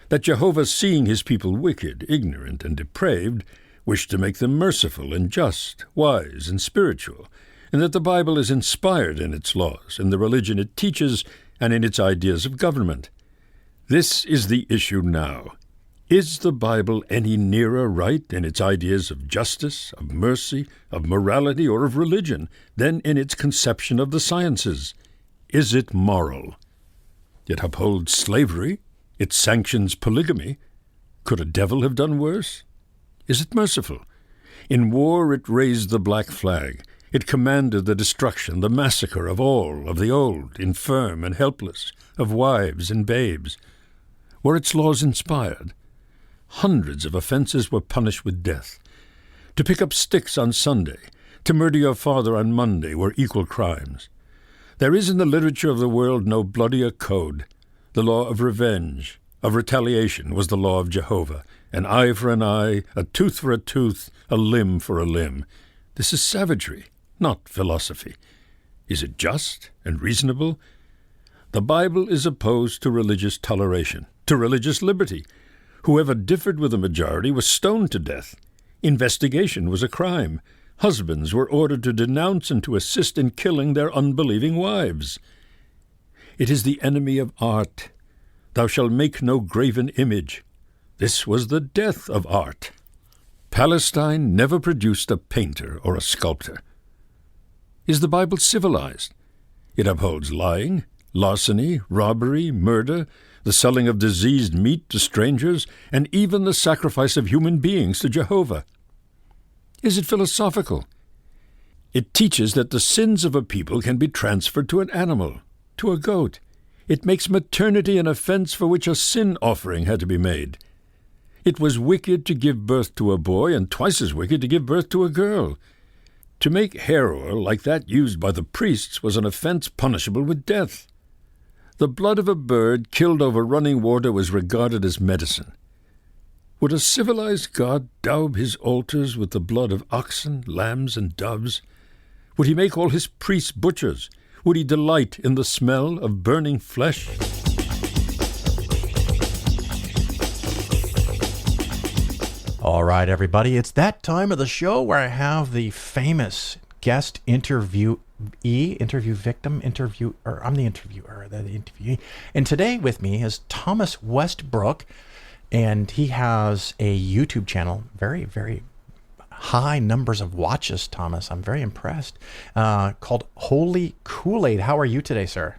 that Jehovah, seeing his people wicked, ignorant, and depraved, wished to make them merciful and just, wise and spiritual, and that the Bible is inspired in its laws, in the religion it teaches, and in its ideas of government. This is the issue now. Is the Bible any nearer right in its ideas of justice, of mercy, of morality, or of religion than in its conception of the sciences? Is it moral? It upholds slavery. It sanctions polygamy. Could a devil have done worse? Is it merciful? In war it raised the black flag. It commanded the destruction, the massacre of all, of the old, infirm, and helpless, of wives and babes. Were its laws inspired? Hundreds of offenses were punished with death. To pick up sticks on Sunday, to murder your father on Monday were equal crimes. There is in the literature of the world no bloodier code. The law of revenge, of retaliation, was the law of Jehovah. An eye for an eye, a tooth for a tooth, a limb for a limb. This is savagery, not philosophy. Is it just and reasonable? The Bible is opposed to religious toleration, to religious liberty. Whoever differed with the majority was stoned to death. Investigation was a crime. Husbands were ordered to denounce and to assist in killing their unbelieving wives. It is the enemy of art. Thou shalt make no graven image. This was the death of art. Palestine never produced a painter or a sculptor. Is the Bible civilized? It upholds lying, larceny, robbery, murder, the selling of diseased meat to strangers, and even the sacrifice of human beings to Jehovah. Is it philosophical? It teaches that the sins of a people can be transferred to an animal, to a goat. It makes maternity an offense for which a sin offering had to be made. It was wicked to give birth to a boy, and twice as wicked to give birth to a girl. To make hair oil like that used by the priests was an offense punishable with death. The blood of a bird killed over running water was regarded as medicine. Would a civilized god daub his altars with the blood of oxen, lambs, and doves? Would he make all his priests butchers? Would he delight in the smell of burning flesh? All right, everybody, it's that time of the show where I have the famous guest interview victim, interviewer. I'm the interviewer, the interviewee. And today with me is Thomas Westbrook, and he has a YouTube channel, very, very high numbers of watches, Thomas. I'm very impressed, called Holy Koolaid. How are you today, sir?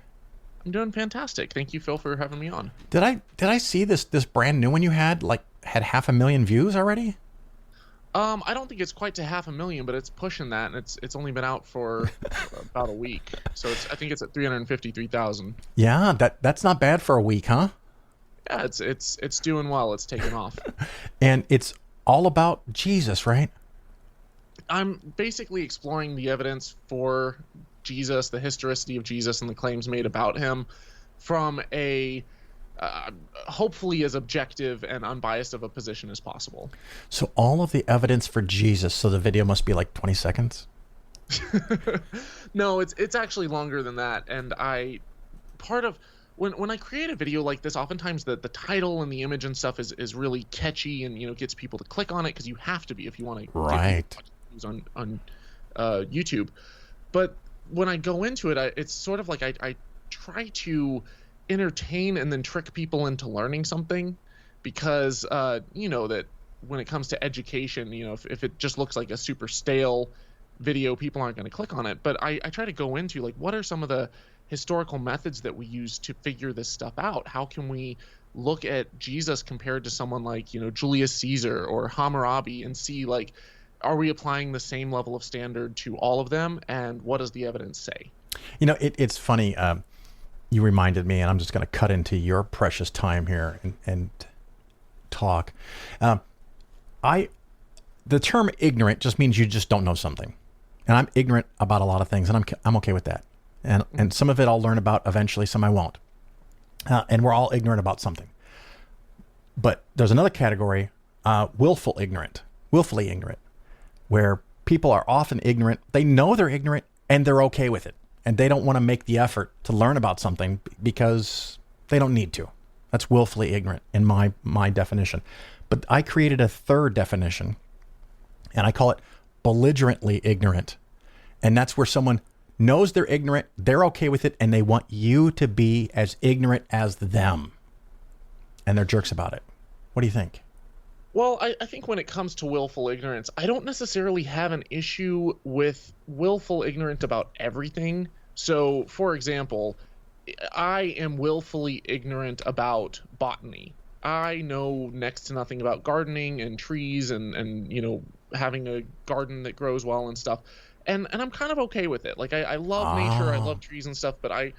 I'm doing fantastic. Thank you, Phil, for having me on. Did I see this brand new one you had, had 500,000 views already? I don't think it's quite to 500,000, but it's pushing that, and it's only been out for about a week. So I think it's at 353,000. Yeah, that's not bad for a week, huh? Yeah, it's doing well. It's taking off. And it's all about Jesus, right? I'm basically exploring the evidence for Jesus, the historicity of Jesus, and the claims made about him from a hopefully as objective and unbiased of a position as possible. So all of the evidence for Jesus, so the video must be like 20 seconds? No, it's actually longer than that. And when I create a video like this, oftentimes the title and the image and stuff is really catchy and gets people to click on it, because you have to be if you want to right on YouTube. But when I go into it, it's sort of like I try to entertain and then trick people into learning something, because that when it comes to education, if it just looks like a super stale video, people aren't going to click on it. But I try to go into what are some of the historical methods that we use to figure this stuff out. How can we look at Jesus compared to someone like Julius Caesar or Hammurabi and see are we applying the same level of standard to all of them, and what does the evidence say? It's funny. You reminded me, and I'm just going to cut into your precious time here and talk. The term ignorant just means you just don't know something. And I'm ignorant about a lot of things, and I'm okay with that. And some of it I'll learn about eventually, some I won't. And we're all ignorant about something. But there's another category, willfully ignorant, where people are often ignorant. They know they're ignorant, and they're okay with it. And they don't want to make the effort to learn about something because they don't need to. That's willfully ignorant in my definition. But I created a third definition, and I call it belligerently ignorant. And that's where someone knows they're ignorant, they're okay with it, and they want you to be as ignorant as them. And they're jerks about it. What do you think? Well, I think when it comes to willful ignorance, I don't necessarily have an issue with willful ignorance about everything. So, for example, I am willfully ignorant about botany. I know next to nothing about gardening and trees and having a garden that grows well and stuff. And I'm kind of okay with it. I love nature, I love trees and stuff, but I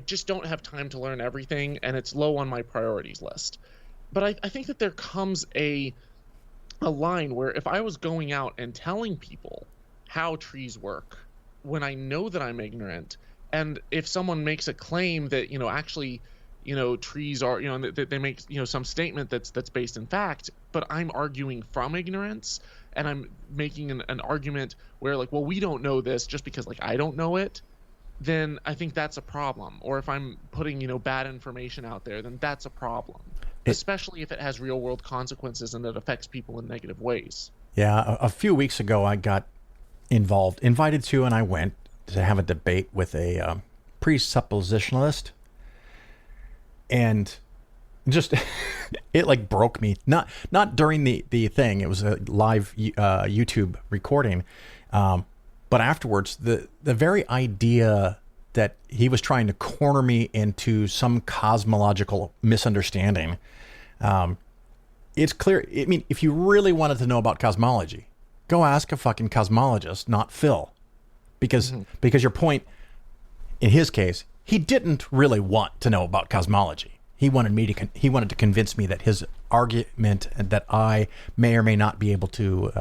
just don't have time to learn everything, and it's low on my priorities list. But I think that there comes a line where if I was going out and telling people how trees work when I know that I'm ignorant, and if someone makes a claim that actually trees are they make some statement that's based in fact, but I'm arguing from ignorance, and I'm making an argument where we don't know this just because I don't know it, then I think that's a problem. Or if I'm putting bad information out there, then that's a problem. Especially if it has real world consequences and it affects people in negative ways. Yeah, a few weeks ago I got invited to, and I went to have a debate with a presuppositionalist, and just it broke me. Not during the thing. It was a live YouTube recording, but afterwards, the very idea that he was trying to corner me into some cosmological misunderstanding. It's clear. I mean, if you really wanted to know about cosmology, go ask a fucking cosmologist, not Phil, because your point, in his case, he didn't really want to know about cosmology. He wanted he wanted to convince me that his argument that I may or may not be able to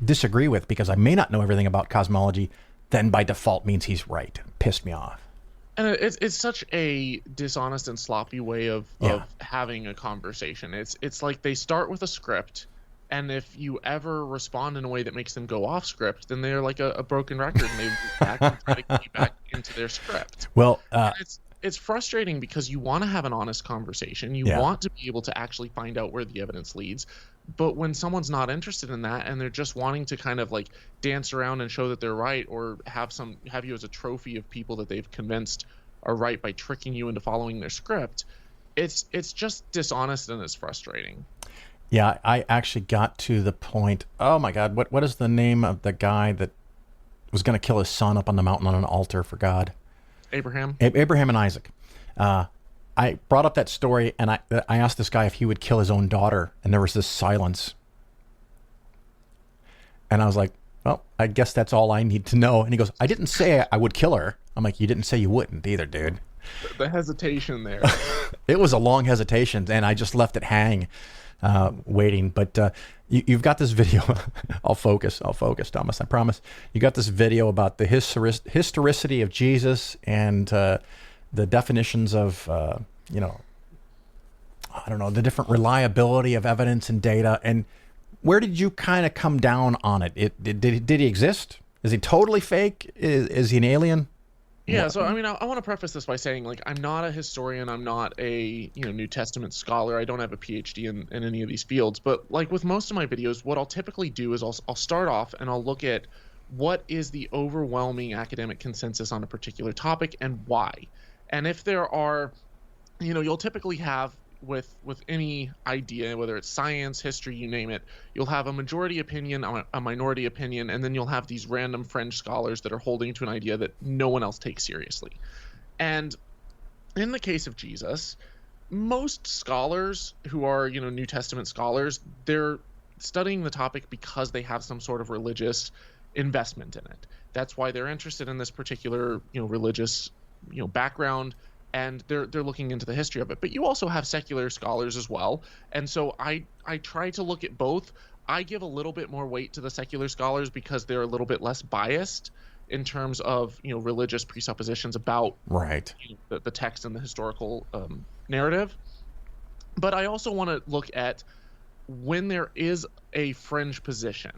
disagree with, because I may not know everything about cosmology, then by default means he's right. Pissed me off. And it's such a dishonest and sloppy way of having a conversation. It's like they start with a script, and if you ever respond in a way that makes them go off script, then they're like a broken record, and they move back and try to get you back into their script. Well, and it's frustrating because you want to have an honest conversation. You want to be able to actually find out where the evidence leads. But when someone's not interested in that and they're just wanting to kind of like dance around and show that they're right, or have you as a trophy of people that they've convinced are right by tricking you into following their script, it's just dishonest and it's frustrating. Yeah, I actually got to the point. Oh my God, what is the name of the guy that was going to kill his son up on the mountain on an altar for God? Abraham and Isaac. I brought up that story, and I asked this guy if he would kill his own daughter, and there was this silence. And I was like, well, I guess that's all I need to know. And he goes, I didn't say I would kill her. I'm like, you didn't say you wouldn't either, dude. The hesitation there. It was a long hesitation, and I just left it hang, waiting. But you've got this video. I'll focus, Thomas, I promise. You got this video about the historicity of Jesus and the definitions of, I don't know, the different reliability of evidence and data. And where did you kind of come down on it? Did he exist? Is he totally fake? Is he an alien? Yeah, so I mean, I want to preface this by saying, like, I'm not a historian. I'm not a New Testament scholar. I don't have a PhD in any of these fields. But like with most of my videos, what I'll typically do is I'll start off and I'll look at what is the overwhelming academic consensus on a particular topic and why. And if there are, you'll typically have with any idea, whether it's science, history, you name it, you'll have a majority opinion, a minority opinion, and then you'll have these random fringe scholars that are holding to an idea that no one else takes seriously. And in the case of Jesus, most scholars who are, New Testament scholars, they're studying the topic because they have some sort of religious investment in it. That's why they're interested in this particular, religious background, and they're looking into the history of it. But you also have secular scholars as well, and so I try to look at both. I give a little bit more weight to the secular scholars because they're a little bit less biased in terms of religious presuppositions about the text and the historical narrative. But I also want to look at when there is a fringe position,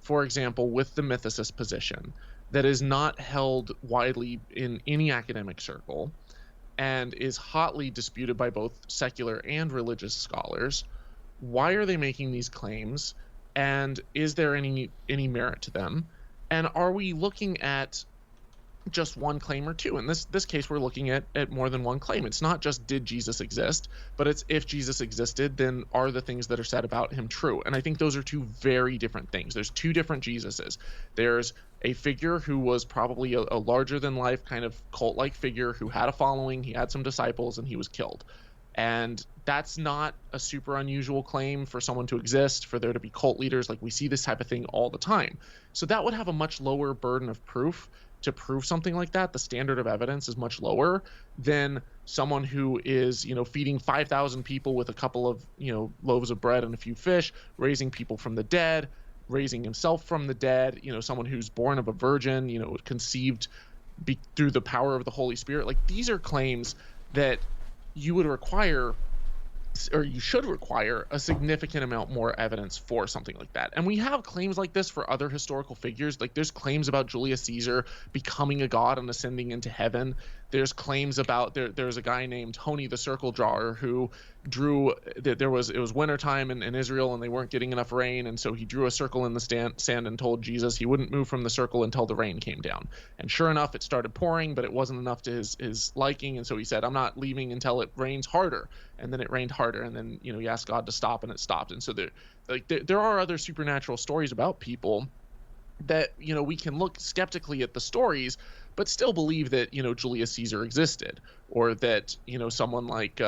for example, with the mythicist position, that is not held widely in any academic circle and is hotly disputed by both secular and religious scholars. Why are they making these claims? And is there any merit to them? And are we looking at just one claim or two? In this case, we're looking at more than one claim. It's not just did Jesus exist, but it's if Jesus existed, then are the things that are said about him true? And I think those are two very different things. There's two different Jesuses. There's a figure who was probably a larger than life kind of cult-like figure who had a following, he had some disciples, and he was killed. And that's not a super unusual claim for someone to exist, for there to be cult leaders. Like, we see this type of thing all the time. So that would have a much lower burden of proof. To prove something like that, the standard of evidence is much lower than someone who is, feeding 5,000 people with a couple of, loaves of bread and a few fish, raising people from the dead, raising himself from the dead, someone who's born of a virgin, conceived through the power of the Holy Spirit. Like, these are claims that you would require, or you should require, a significant amount more evidence for something like that. And we have claims like this for other historical figures. Like, there's claims about Julius Caesar becoming a god and ascending into heaven. There's claims about there's a guy named Tony the Circle Drawer who drew that it was wintertime in Israel and they weren't getting enough rain, and so he drew a circle in the sand and told Jesus he wouldn't move from the circle until the rain came down. And sure enough, it started pouring, but it wasn't enough to his liking, and so he said, I'm not leaving until it rains harder. And then it rained harder, and then he asked God to stop, and it stopped. And so there are other supernatural stories about people that we can look skeptically at the stories, but still believe that Julius Caesar existed, or that someone like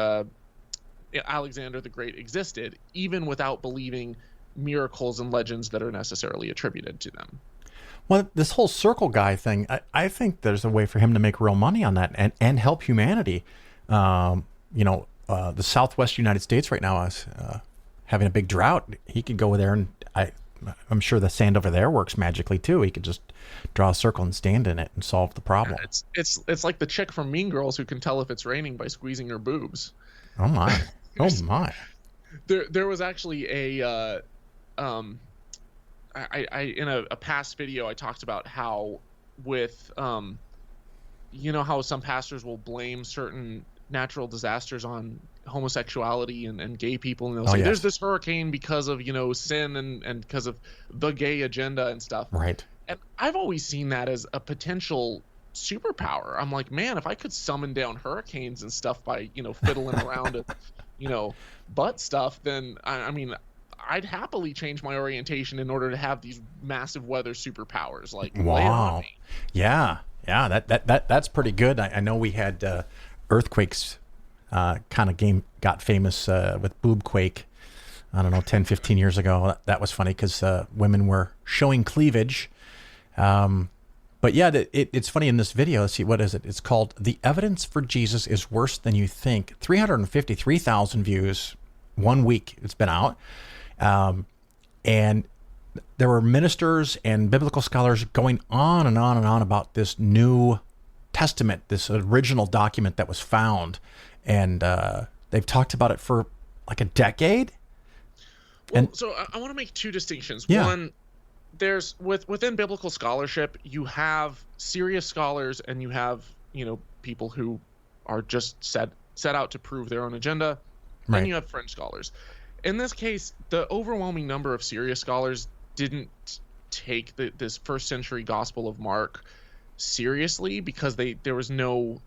Alexander the Great existed, even without believing miracles and legends that are necessarily attributed to them. Well, this whole circle guy thing, I think there's a way for him to make real money on that and help humanity. The Southwest United States right now is having a big drought. He could go there and I'm sure the sand over there works magically too. He could just draw a circle and stand in it and solve the problem. It's like the chick from Mean Girls who can tell if it's raining by squeezing her boobs. Oh my! Oh my! There was actually a I in a past video I talked about how with you know how some pastors will blame certain natural disasters on homosexuality and gay people, and they'll say there's this hurricane because of, you know, sin and because of the gay agenda and stuff. Right. And I've always seen that as a potential superpower. I'm like, man, if I could summon down hurricanes and stuff by, you know, fiddling around with, you know, butt stuff, then I mean, I'd happily change my orientation in order to have these massive weather superpowers. Like, lay it on me. Yeah. That's pretty good. I know we had earthquakes kind of got famous with Boobquake, I don't know, 10, 15 years ago. That was funny because women were showing cleavage. But yeah, it's funny in this video. Let's see, what is it? It's called "The Evidence for Jesus is Worse Than You Think." 353,000 views, 1 week it's been out. And there were ministers and biblical scholars going on and on and on about this New Testament, this original document that was found. And they've talked about it for like a decade. Well, so I want to make two distinctions. Yeah. One, there's within biblical scholarship, you have serious scholars and you have, you know, people who are just set out to prove their own agenda. Right. And you have fringe scholars. In this case, the overwhelming number of serious scholars didn't take this first century Gospel of Mark seriously because there was no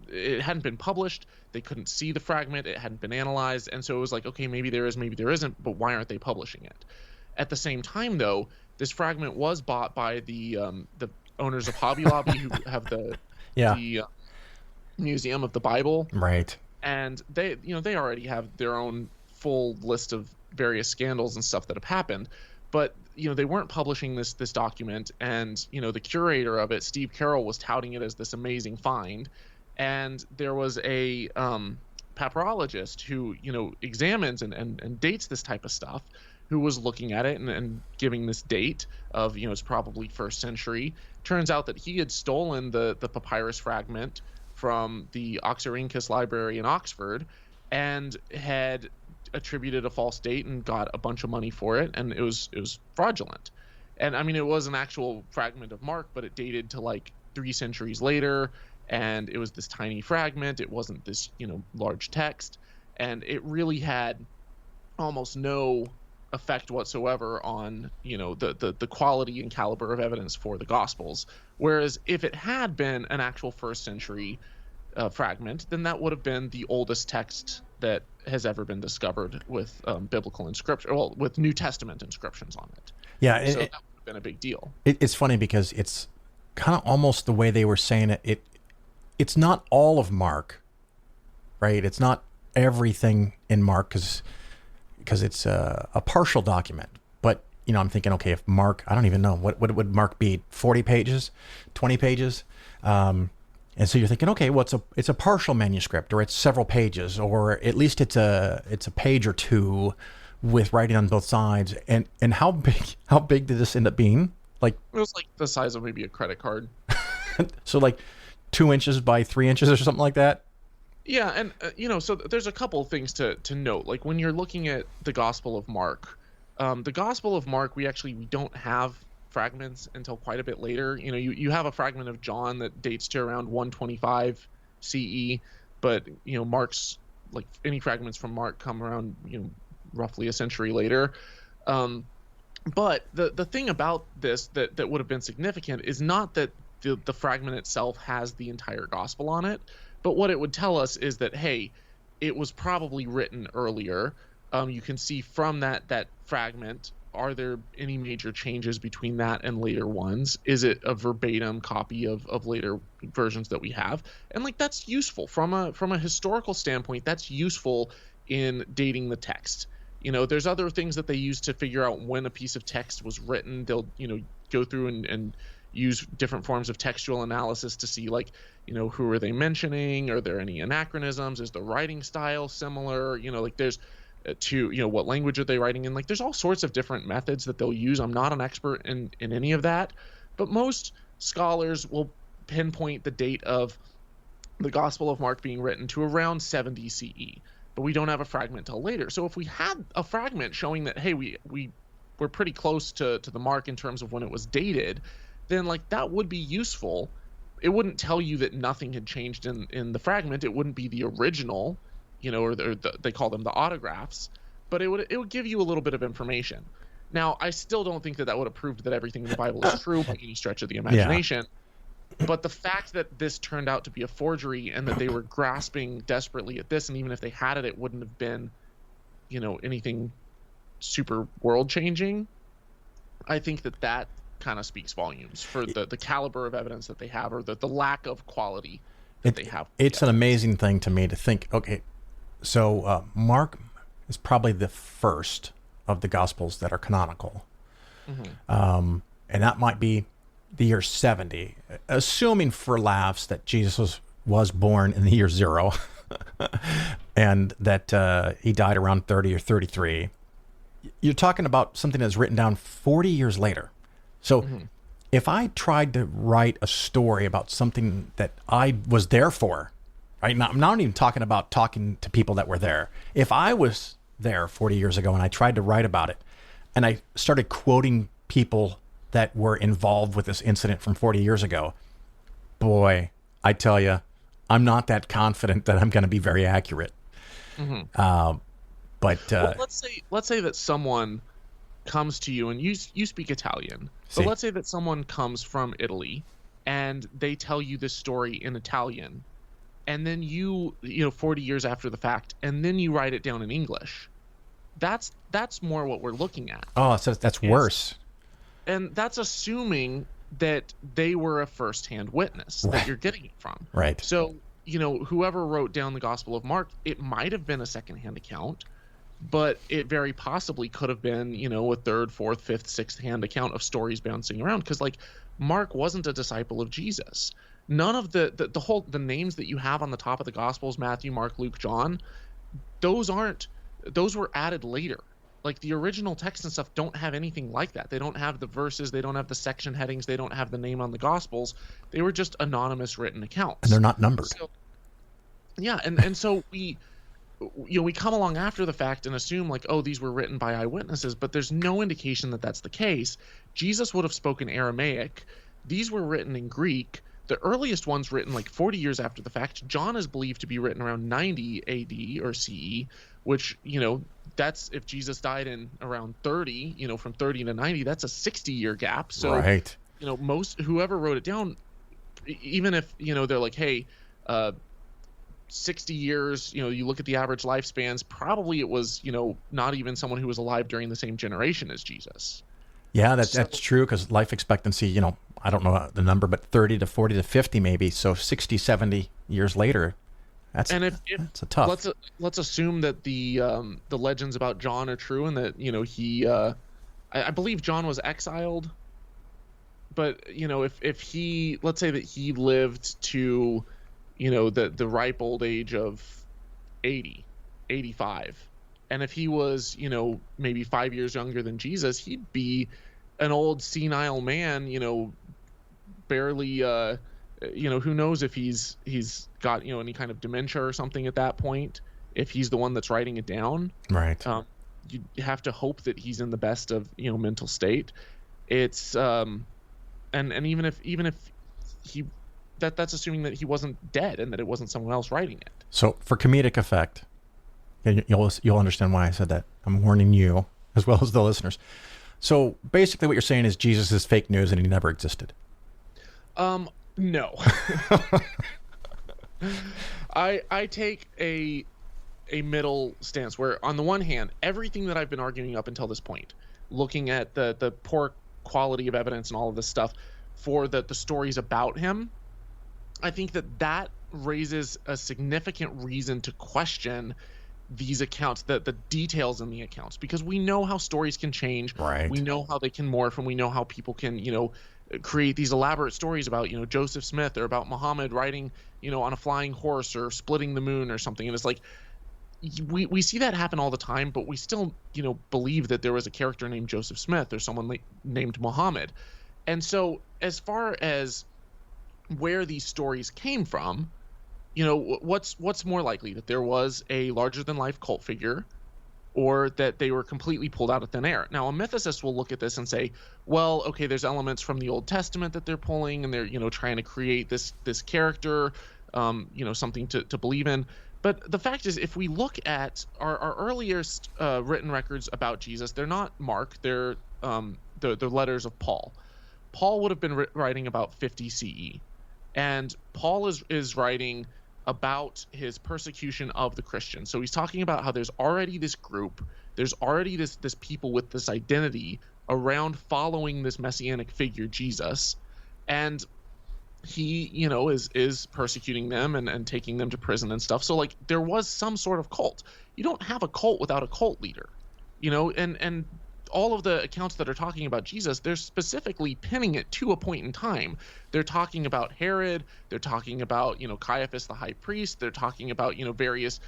it hadn't been published. They couldn't see the fragment. It hadn't been analyzed. And so it was like, okay, maybe there is, maybe there isn't, but why aren't they publishing it? At the same time, though, this fragment was bought by the owners of Hobby Lobby who have the Museum of the Bible. Right. And they already have their own full list of various scandals and stuff that have happened. But, you know, they weren't publishing this document. And, you know, the curator of it, Steve Carroll, was touting it as this amazing find. And there was a papyrologist who, you know, examines and dates this type of stuff, who was looking at it and giving this date of, you know, it's probably first century. Turns out that he had stolen the papyrus fragment from the Oxyrhynchus Library in Oxford and had attributed a false date and got a bunch of money for it, and it was fraudulent. And I mean, it was an actual fragment of Mark, but it dated to like 3 centuries later, and it was this tiny fragment. It wasn't this, you know, large text, and it really had almost no effect whatsoever on, you know, the quality and caliber of evidence for the Gospels. Whereas if it had been an actual first century fragment, then that would have been the oldest text that has ever been discovered with biblical inscription, well, with New Testament inscriptions on it. Yeah, so that would have been a big deal. It's funny because it's kind of almost the way they were saying it. It's not all of Mark, right? It's not everything in Mark because it's a partial document. But, you know, I'm thinking, okay, if Mark, I don't even know, what would Mark be, 40 pages, 20 pages? And so you're thinking, okay, well, it's a partial manuscript, or it's several pages, or at least it's a page or two with writing on both sides. And how big did this end up being? Like, it was like the size of maybe a credit card. So like 2 inches by 3 inches or something like that. Yeah, and you know, so there's a couple of things to note. Like when you're looking at the Gospel of Mark, we don't have fragments until quite a bit later. You know, you have a fragment of John that dates to around 125 CE, but, you know, Mark's, like any fragments from Mark come around, you know, roughly a century later. But the thing about this that would have been significant is not that the fragment itself has the entire gospel on it, but what it would tell us is that, hey, it was probably written earlier. You can see from that fragment, are there any major changes between that and later ones? Is it a verbatim copy of later versions that we have? And like, that's useful from a historical standpoint. That's useful in dating the text. You know, there's other things that they use to figure out when a piece of text was written. They'll, you know, go through and use different forms of textual analysis to see, like, you know, who are they mentioning? Are there any anachronisms? Is the writing style similar? You know, like there's to, what language are they writing in. Like, there's all sorts of different methods that they'll use. I'm not an expert in any of that, but most scholars will pinpoint the date of the Gospel of Mark being written to around 70 CE, but we don't have a fragment till later. So if we had a fragment showing that, hey, we're pretty close to the mark in terms of when it was dated, then like that would be useful. It wouldn't tell you that nothing had changed in the fragment. It wouldn't be the original, or they call them the autographs, but it would give you a little bit of information. Now, I still don't think that would have proved that everything in the Bible is true by any stretch of the imagination. Yeah. But the fact that this turned out to be a forgery and that they were grasping desperately at this, and even if they had it, it wouldn't have been, anything super world changing. I think that kind of speaks volumes for the caliber of evidence that they have, or the lack of quality that they have. It's an amazing thing to me to think, okay, so Mark is probably the first of the Gospels that are canonical. Mm-hmm. And that might be the year 70, assuming for laughs that Jesus was born in the year 0 and that he died around 30 or 33. You're talking about something that's written down 40 years later. So if I tried to write a story about something that I was there for, right? Now, I'm not even talking about talking to people that were there. If I was there 40 years ago and I tried to write about it, and I started quoting people that were involved with this incident from 40 years ago, boy, I tell you, I'm not that confident that I'm going to be very accurate. Mm-hmm. Well, let's say that someone comes to you and you speak Italian, but let's say that someone comes from Italy and they tell you this story in Italian, and then you 40 years after the fact, and then you write it down in English. That's more what we're looking at. Oh, so that's worse. And that's assuming that they were a first-hand witness that you're getting it from. Right. So, whoever wrote down the Gospel of Mark, it might have been a second-hand account, but it very possibly could have been, a third, fourth, fifth, sixth-hand account of stories bouncing around. Because, Mark wasn't a disciple of Jesus. None of the names that you have on the top of the Gospels, Matthew, Mark, Luke, John, those were added later. Like, the original text and stuff don't have anything like that. They don't have the verses. They don't have the section headings. They don't have the name on the Gospels. They were just anonymous written accounts. And they're not numbered. So, yeah, and so we come along after the fact and assume, like, oh, these were written by eyewitnesses, but there's no indication that that's the case. Jesus would have spoken Aramaic. These were written in Greek. The earliest one's written 40 years after the fact. John is believed to be written around 90 AD or CE, which, that's if Jesus died in around 30, from 30 to 90, that's a 60-year gap. So, right. whoever wrote it down, even if, they're like, hey, 60 years, you look at the average lifespans, probably it was, not even someone who was alive during the same generation as Jesus. Yeah, that's true, because life expectancy, I don't know the number, but 30 to 40 to 50 maybe. So 60, 70 years later, that's a tough. Let's assume that the legends about John are true, and that he, I believe John was exiled. But if he, let's say that he lived to, the ripe old age of 80, 85, and if he was maybe 5 years younger than Jesus, he'd be an old senile man, barely who knows if he's got any kind of dementia or something at that point, if he's the one that's writing it down. Right. You have to hope that he's in the best of mental state. It's and even if he that's assuming that he wasn't dead and that it wasn't someone else writing it. So for comedic effect, and you'll understand why I said that. I'm warning you as well as the listeners. So basically what you're saying is Jesus is fake news and he never existed. No. I take a middle stance where, on the one hand, everything that I've been arguing up until this point, looking at the poor quality of evidence and all of this stuff for the stories about him, I think that raises a significant reason to question these accounts, the details in the accounts, because we know how stories can change. Right. We know how they can morph, and we know how people can, create these elaborate stories about, Joseph Smith, or about Muhammad riding, on a flying horse or splitting the moon or something. And it's like, we see that happen all the time, but we still, believe that there was a character named Joseph Smith or someone named Muhammad. And so as far as where these stories came from, what's more likely, that there was a larger than life cult figure, or that they were completely pulled out of thin air? Now, a mythicist will look at this and say, well, okay, there's elements from the Old Testament that they're pulling, and they're, trying to create this character, something to believe in. But the fact is, if we look at our earliest written records about Jesus, they're not Mark, they're the letters of Paul. Paul would have been writing about 50 CE. And Paul is writing about his persecution of the Christians. So he's talking about how there's already this group, there's already this people with this identity around following this messianic figure, Jesus. And he, is persecuting them and taking them to prison and stuff. So like there was some sort of cult. You don't have a cult without a cult leader, and all of the accounts that are talking about Jesus, they're specifically pinning it to a point in time. They're talking about Herod, they're talking about, Caiaphas the high priest, they're talking about, various,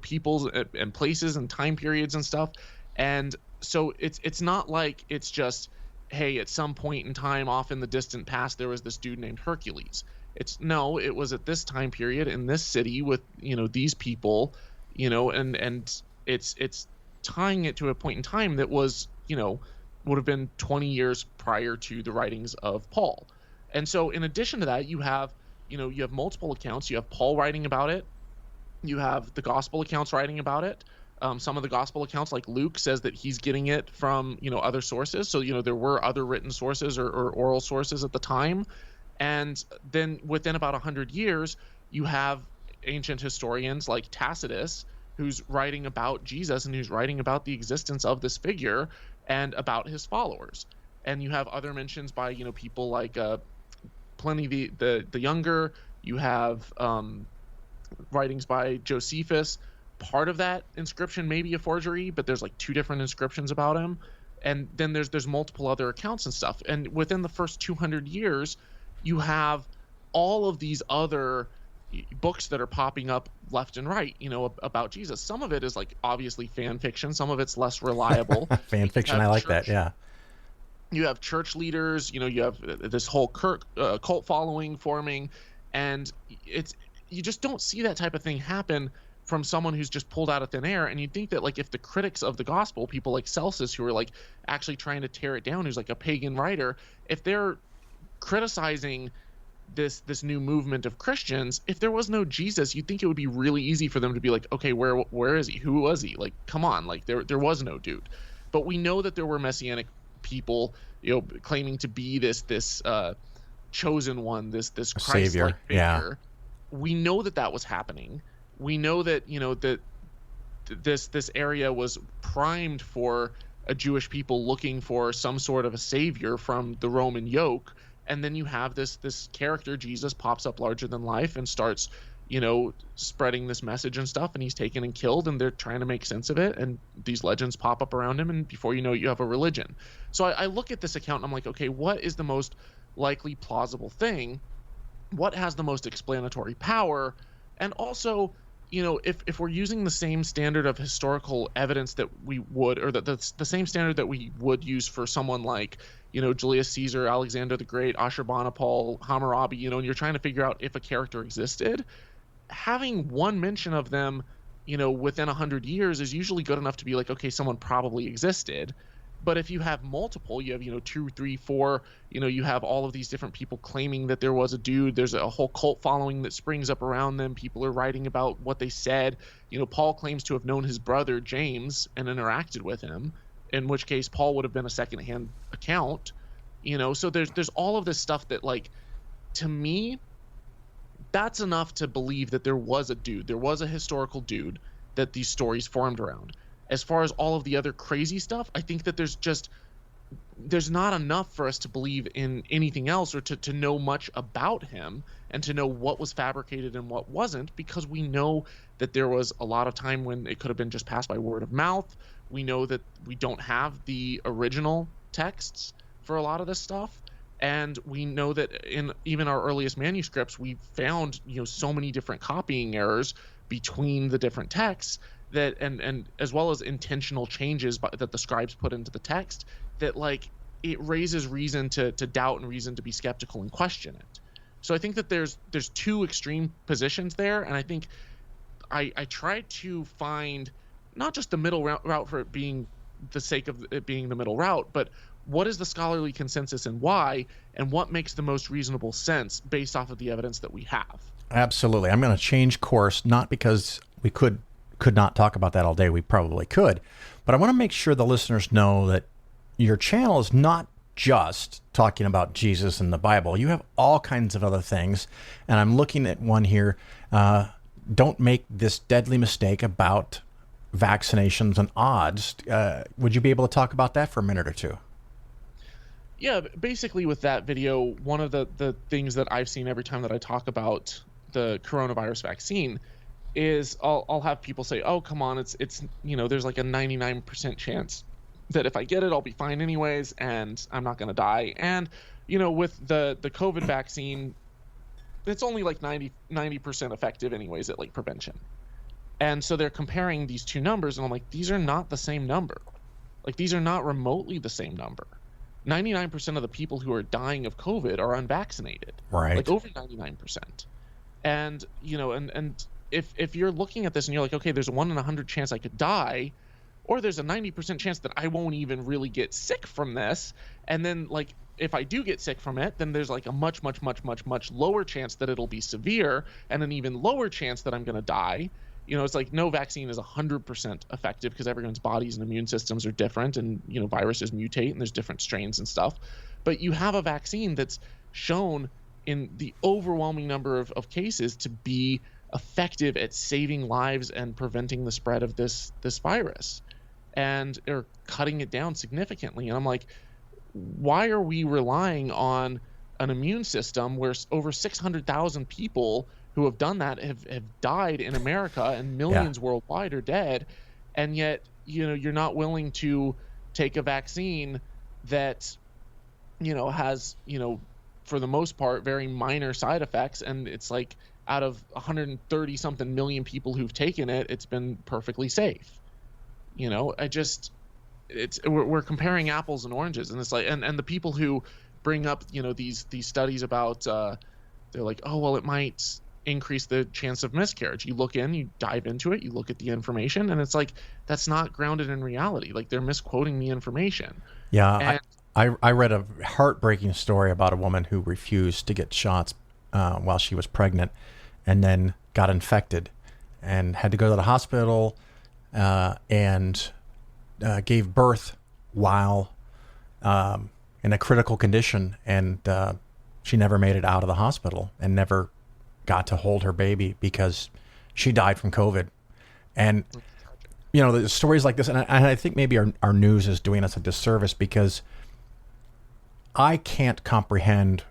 peoples and places and time periods and stuff. And so it's not like it's just, hey, at some point in time off in the distant past there was this dude named Hercules. It was at this time period in this city with, these people, and it's tying it to a point in time that was, would have been 20 years prior to the writings of Paul. And so in addition to that, you have multiple accounts. You have Paul writing about it. You have the gospel accounts writing about it. Some of the gospel accounts, like Luke, says that he's getting it from, other sources. So, there were other written sources or oral sources at the time. And then within about 100 years, you have ancient historians like Tacitus, who's writing about Jesus and who's writing about the existence of this figure and about his followers. And you have other mentions by, people like Pliny the Younger. You have writings by Josephus. Part of that inscription may be a forgery, but there's like 2 different inscriptions about him. And then there's multiple other accounts and stuff. And within the first 200 years, you have all of these other books that are popping up left and right, about Jesus. Some of it is like obviously fan fiction. Some of it's less reliable. Fan fiction, I like that. Yeah. You have church leaders, you have this whole cult following forming, and you just don't see that type of thing happen from someone who's just pulled out of thin air. And you'd think that like if the critics of the gospel, people like Celsus, who are like actually trying to tear it down, who's like a pagan writer, if they're criticizing this new movement of Christians, if there was no Jesus, you'd think it would be really easy for them to be like, okay, where is he? Who was he? Like, come on, like there was no dude. But we know that there were messianic people, claiming to be this chosen one, this Christ-like savior. figure. Yeah. We know that was happening. We know that that this area was primed for a Jewish people looking for some sort of a savior from the Roman yoke. And then you have this character, Jesus, pops up larger than life and starts, spreading this message and stuff, and he's taken and killed, and they're trying to make sense of it, and these legends pop up around him, and before you know it, you have a religion. So I look at this account and I'm like, okay, what is the most likely plausible thing? What has the most explanatory power? And also, if we're using the same standard of historical evidence that we would, or the same standard that we would use for someone like, Julius Caesar, Alexander the Great, Ashurbanipal, Hammurabi, and you're trying to figure out if a character existed, having one mention of them, within 100 years is usually good enough to be like, okay, someone probably existed. But if you have multiple, you have, 2, 3, 4, you have all of these different people claiming that there was a dude. There's a whole cult following that springs up around them. People are writing about what they said. Paul claims to have known his brother James and interacted with him, in which case Paul would have been a secondhand account. So there's all of this stuff that, like, to me, that's enough to believe that there was a dude. There was a historical dude that these stories formed around. As far as all of the other crazy stuff, I think that there's not enough for us to believe in anything else, or to know much about him and to know what was fabricated and what wasn't, because we know that there was a lot of time when it could have been just passed by word of mouth. We know that we don't have the original texts for a lot of this stuff. And we know that in even our earliest manuscripts, we found, so many different copying errors between the different texts, that and as well as intentional changes that the scribes put into the text, that like it raises reason to doubt and reason to be skeptical and question it. So I think that there's two extreme positions there, and I think I tried to find not just the middle route for it being the sake of it being the middle route, but what is the scholarly consensus and why, and what makes the most reasonable sense based off of the evidence that we have. Absolutely. I'm going to change course, not because we could not talk about that all day. We probably could. But I want to make sure the listeners know that your channel is not just talking about Jesus and the Bible. You have all kinds of other things. And I'm looking at one here. Don't make this deadly mistake about vaccinations and odds. Would you be able to talk about that for a minute or two? Yeah, basically with that video, one of the things that I've seen every time that I talk about the coronavirus vaccine is I'll have people say, oh, come on, it's there's like a 99% chance that if I get it, I'll be fine anyways, and I'm not going to die. And, with the COVID vaccine, it's only like 90% effective anyways at like prevention. And so they're comparing these two numbers, and I'm like, these are not the same number. Like, these are not remotely the same number. 99% of the people who are dying of COVID are unvaccinated. Right. Like over 99%. And, and if you're looking at this and you're like, okay, there's a 1 in 100 chance I could die, or there's a 90% chance that I won't even really get sick from this. And then like, if I do get sick from it, then there's like a much, much, much, much, much lower chance that it'll be severe, and an even lower chance that I'm going to die. It's like no vaccine is 100% effective because everyone's bodies and immune systems are different, and, viruses mutate and there's different strains and stuff. But you have a vaccine that's shown in the overwhelming number of cases to be effective at saving lives and preventing the spread of this virus, and or cutting it down significantly. And I'm like, why are we relying on an immune system where over 600,000 people who have done that have died in America, and millions worldwide are dead, and yet you're not willing to take a vaccine that has for the most part very minor side effects, and it's like out of 130 something million people who've taken it, it's been perfectly safe. We're comparing apples and oranges, and it's like, and the people who bring up these studies about they're like, oh well, it might increase the chance of miscarriage. You look in, you dive into it, you look at the information, and it's like, that's not grounded in reality. Like, they're misquoting the information. Yeah. And I read a heartbreaking story about a woman who refused to get shots while she was pregnant, and then got infected and had to go to the hospital and gave birth while in a critical condition, and she never made it out of the hospital and never got to hold her baby because she died from COVID. And the stories like this, and I think maybe our news is doing us a disservice, because I can't comprehend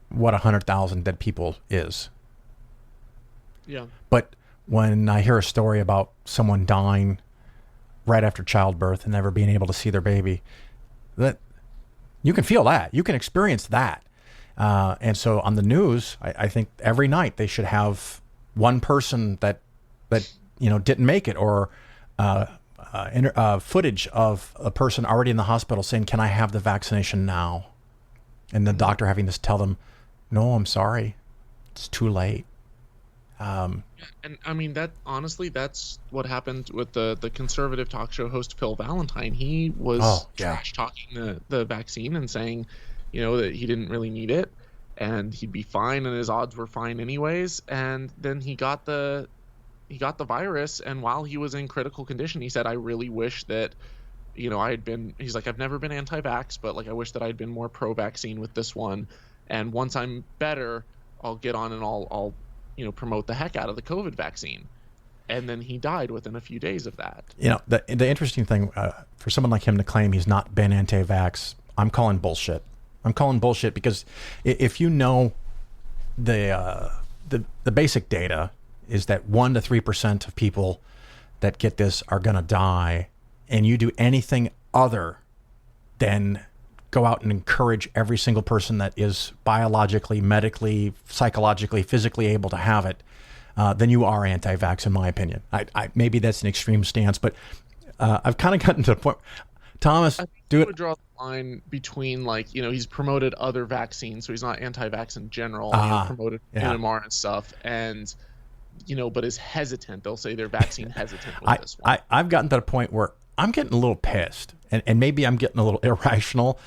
what 100,000 dead people is. Yeah. But when I hear a story about someone dying right after childbirth and never being able to see their baby, that you can feel that, you can experience that. And so on the news, I think every night they should have one person that didn't make it, or footage of a person already in the hospital saying, "Can I have the vaccination now?" And the doctor having to tell them, "No, I'm sorry, it's too late." And I mean, that honestly, that's what happened with the conservative talk show host Phil Valentine. He was trash talking the vaccine and saying, that he didn't really need it and he'd be fine, and his odds were fine anyways. And then he got the virus, and while he was in critical condition, he said, "I really wish that, I had been," he's like, "I've never been anti-vax, but like, I wish that I'd been more pro-vaccine with this one. And once I'm better, I'll get on and I'll promote the heck out of the COVID vaccine." And then he died within a few days of that. The interesting thing, for someone like him to claim he's not been anti-vax, I'm calling bullshit. I'm calling bullshit, because if the basic data is that 1 to 3% of people that get this are going to die, and you do anything other than go out and encourage every single person that is biologically, medically, psychologically, physically able to have it, then you are anti-vax, in my opinion. I maybe that's an extreme stance, but I've kind of gotten to the point. Thomas, I think do you it. would draw the line between, like, he's promoted other vaccines, so he's not anti-vax in general. Promoted yeah. MMR and stuff, and but is hesitant. They'll say they're vaccine hesitant with this one. I've gotten to the point where I'm getting a little pissed, and maybe I'm getting a little irrational,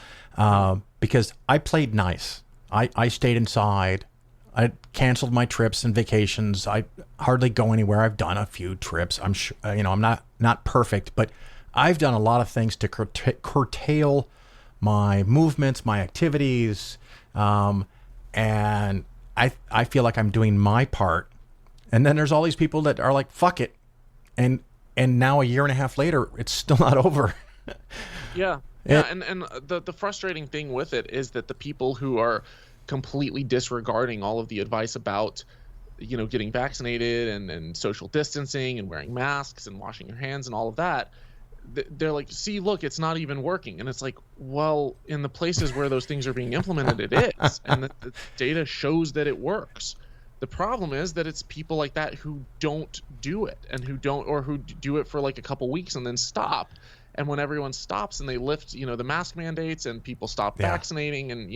because I played nice. I stayed inside. I canceled my trips and vacations. I hardly go anywhere. I've done a few trips. I'm sure, I'm not perfect, but I've done a lot of things to curtail my movements, my activities, and I feel like I'm doing my part. And then there's all these people that are like, fuck it. And now a year and a half later, it's still not over. Yeah. And the frustrating thing with it is that the people who are completely disregarding all of the advice about, getting vaccinated and social distancing and wearing masks and washing your hands and all of that, they're like, see, look, it's not even working. And it's like, well, in the places where those things are being implemented, it is. And the data shows that it works. The problem is that it's people like that who don't do it, and who do it for like a couple weeks and then stop. And when everyone stops and they lift, the mask mandates and people stop vaccinating, and,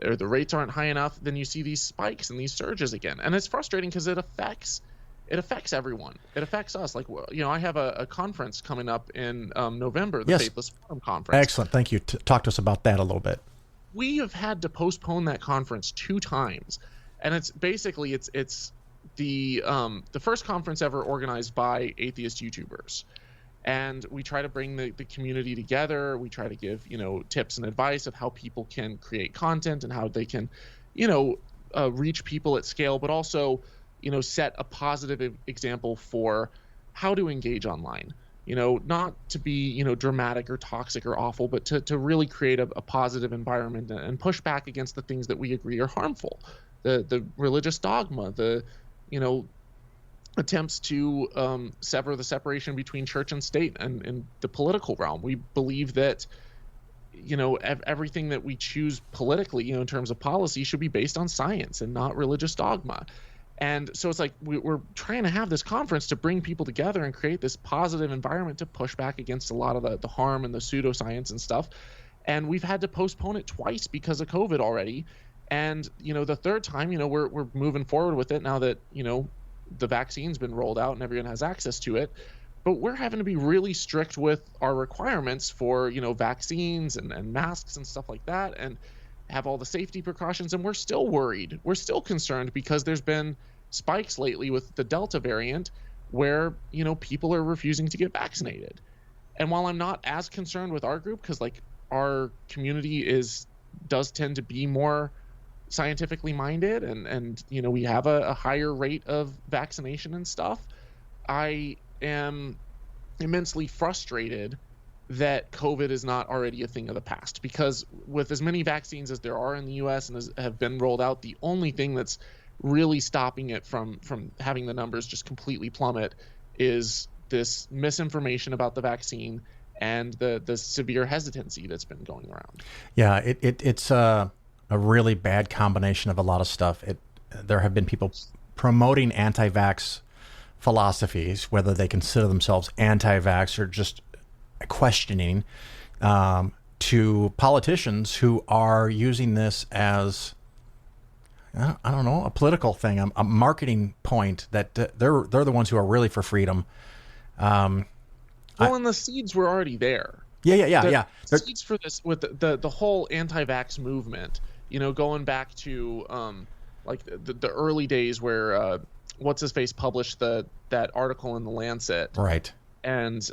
or the rates aren't high enough, then you see these spikes and these surges again. And it's frustrating because it affects everyone. It affects us. Like, I have a conference coming up in November, the Faithless Forum Conference. Excellent. Thank you. Talk to us about that a little bit. We have had to postpone that conference 2 times. And it's basically, it's the first conference ever organized by atheist YouTubers. And we try to bring the community together. We try to give, tips and advice of how people can create content and how they can, reach people at scale, but also, set a positive example for how to engage online. Not to be, dramatic or toxic or awful, but to really create a positive environment and push back against the things that we agree are harmful. The religious dogma, the attempts to sever the separation between church and state and the political realm. We believe that everything that we choose politically, in terms of policy, should be based on science and not religious dogma. And so it's like we're trying to have this conference to bring people together and create this positive environment to push back against a lot of the harm and the pseudoscience and stuff. And we've had to postpone it twice because of COVID already. And, the third time, we're moving forward with it now that, the vaccine's been rolled out and everyone has access to it. But we're having to be really strict with our requirements for, vaccines and masks and stuff like that, and have all the safety precautions. And we're still worried. We're still concerned because there's been spikes lately with the Delta variant where, people are refusing to get vaccinated. And while I'm not as concerned with our group, because like our community does tend to be more scientifically minded and we have a higher rate of vaccination and stuff, I am immensely frustrated that COVID is not already a thing of the past, because with as many vaccines as there are in the US and have been rolled out, the only thing that's really stopping it from having the numbers just completely plummet is this misinformation about the vaccine and the severe hesitancy that's been going around. Yeah, it's a really bad combination of a lot of stuff. There have been people promoting anti-vax philosophies, whether they consider themselves anti-vax or just questioning, to politicians who are using this as, I don't know, a political thing, a marketing point that they're the ones who are really for freedom. And the seeds were already there. Yeah. The seeds for this with the whole anti-vax movement, going back to like the early days where what's his face published that article in the Lancet, right? And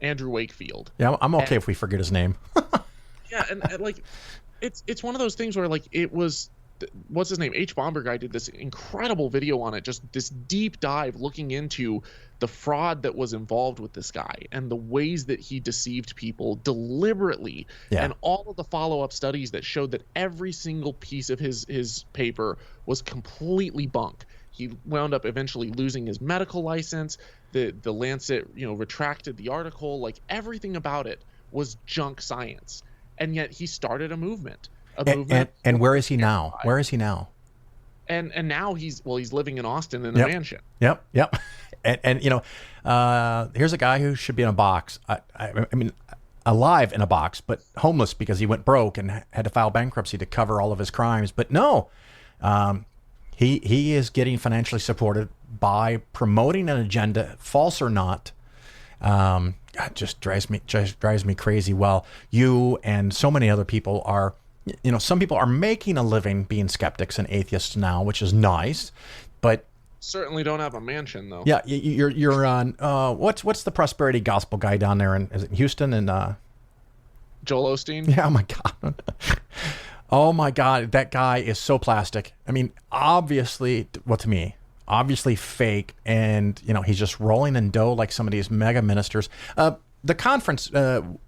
Andrew Wakefield. Yeah, I'm okay if we forget his name. Yeah, and like it's one of those things where like it was, what's his name? H. Bomber guy did this incredible video on it, just this deep dive looking into the fraud that was involved with this guy and the ways that he deceived people deliberately, and all of the follow-up studies that showed that every single piece of his paper was completely bunk. He wound up eventually losing his medical license. The Lancet, retracted the article. Like, everything about it was junk science. And yet he started a movement. And where is he now? Where is he now? And now he's living in Austin in a mansion. Yep. And here's a guy who should be in a box. I mean, alive in a box, but homeless because he went broke and had to file bankruptcy to cover all of his crimes. But no, he is getting financially supported by promoting an agenda, false or not. God, just drives me crazy. Well, you and so many other people are, some people are making a living being skeptics and atheists now, which is nice, but certainly don't have a mansion though. Yeah, you're on what's the prosperity gospel guy down there in, is it Houston and Joel Osteen? Yeah, oh my God. Oh my God, that guy is so plastic. I mean, obviously, well, to me, obviously fake, and he's just rolling in dough like some of these mega ministers. The conference,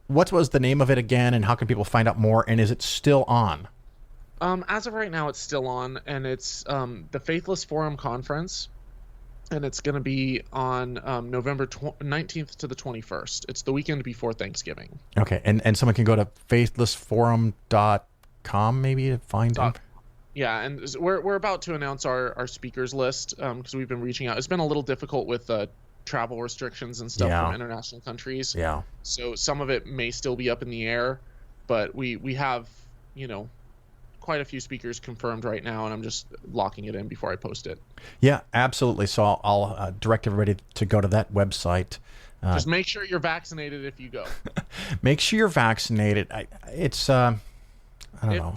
what was the name of it again, and how can people find out more, and is it still on? As of right now, it's still on, and it's the Faithless Forum Conference, and it's going to be on November 19th to the 21st. It's the weekend before Thanksgiving. Okay, and someone can go to faithlessforum.com maybe to find them. Yeah, and we're about to announce our speakers list because we've been reaching out. It's been a little difficult with travel restrictions and stuff from international countries. Yeah. So some of it may still be up in the air, but we have, quite a few speakers confirmed right now, and I'm just locking it in before I post it. Yeah, absolutely. So I'll direct everybody to go to that website. Just make sure you're vaccinated if you go. Make sure you're vaccinated. It's I don't know.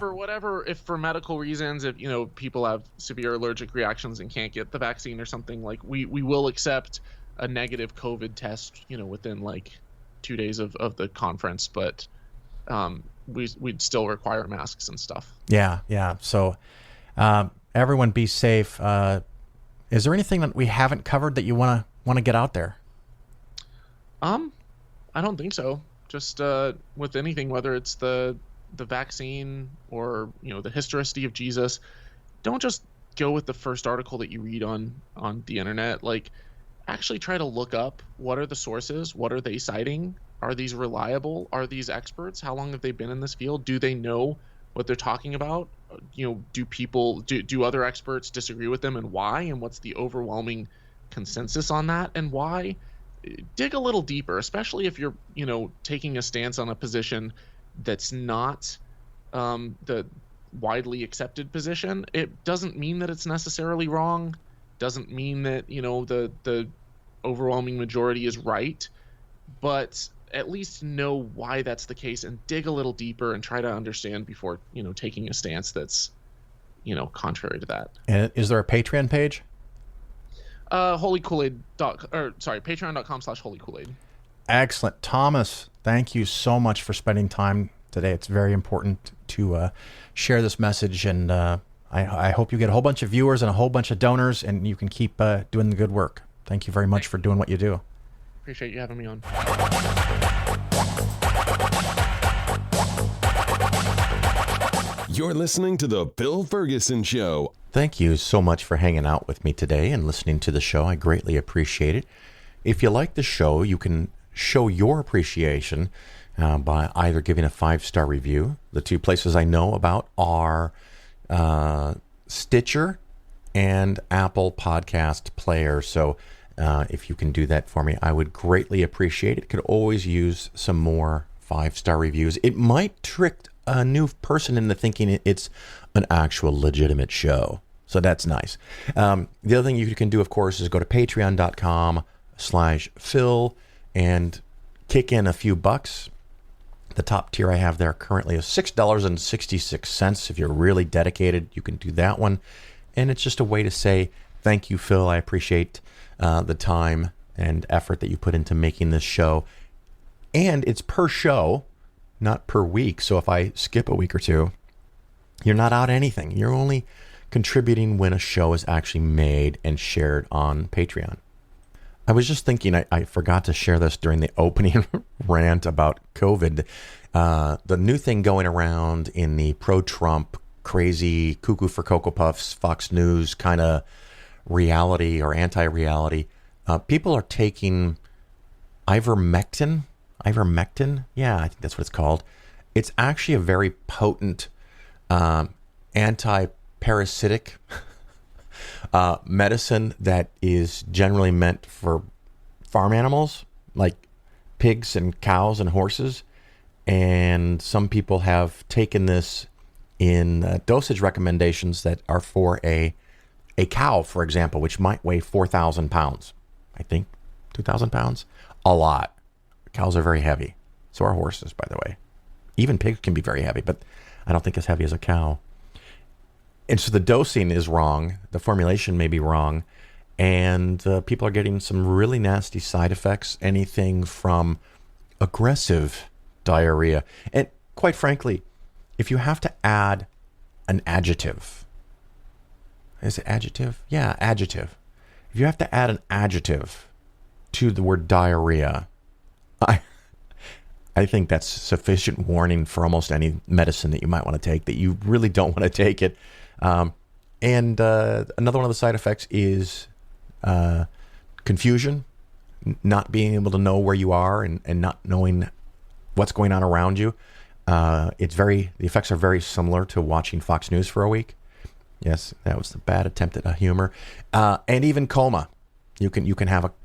If for medical reasons, if people have severe allergic reactions and can't get the vaccine or something, like we will accept a negative COVID test, within like 2 days of the conference, but we'd still require masks and stuff. Yeah. So everyone be safe. Is there anything that we haven't covered that you want to get out there? I don't think so. Just with anything, whether it's the vaccine or the historicity of Jesus, don't just go with the first article that you read on the internet. Like, actually try to look up what are the sources, what are they citing, are these reliable, are these experts, how long have they been in this field, do they know what they're talking about, do other experts disagree with them, and why, and what's the overwhelming consensus on that and why. Dig a little deeper, especially if you're taking a stance on a position that's not the widely accepted position. It doesn't mean that it's necessarily wrong, doesn't mean that the overwhelming majority is right, but at least know why that's the case and dig a little deeper and try to understand before taking a stance that's contrary to that. And is there a Patreon page? Holy Koolaid patreon.com/Holy Koolaid. Excellent. Thomas, thank you so much for spending time today. It's very important to share this message, and I hope you get a whole bunch of viewers and a whole bunch of donors, and you can keep doing the good work. Thank you very much for doing what you do. Appreciate you having me on. You're listening to The Bill Ferguson Show. Thank you so much for hanging out with me today and listening to the show. I greatly appreciate it. If you like the show, you can show your appreciation by either giving a 5-star review. The two places I know about are Stitcher and Apple Podcast Player. So if you can do that for me, I would greatly appreciate it. Could always use some more 5-star reviews. It might trick a new person into thinking it's an actual legitimate show. So that's nice. The other thing you can do, of course, is go to patreon.com/Phil and kick in a few bucks. The top tier I have there currently is $6.66. If you're really dedicated, you can do that one. And it's just a way to say, thank you, Phil. I appreciate the time and effort that you put into making this show. And it's per show, not per week. So if I skip a week or two, you're not out anything. You're only contributing when a show is actually made and shared on Patreon. I was just thinking, I forgot to share this during the opening rant about COVID. The new thing going around in the pro-Trump, crazy, cuckoo for Cocoa Puffs, Fox News kind of reality or anti-reality, people are taking ivermectin. Yeah, I think that's what it's called. It's actually a very potent anti-parasitic medicine that is generally meant for farm animals, like pigs and cows and horses. And some people have taken this in dosage recommendations that are for a cow, for example, which might weigh 4,000 pounds. I think 2,000 pounds. A lot. Cows are very heavy. So are horses, by the way. Even pigs can be very heavy, but I don't think as heavy as a cow. And so the dosing is wrong. The formulation may be wrong. And people are getting some really nasty side effects. Anything from aggressive diarrhea. And quite frankly, if you have to add an adjective, is it adjective? Yeah, adjective. If you have to add an adjective to the word diarrhea, I think that's sufficient warning for almost any medicine that you might want to take, that you really don't want to take it. And another one of the side effects is confusion, not being able to know where you are and not knowing what's going on around you. The effects are very similar to watching Fox News for a week. Yes, that was a bad attempt at a humor. And even coma. You can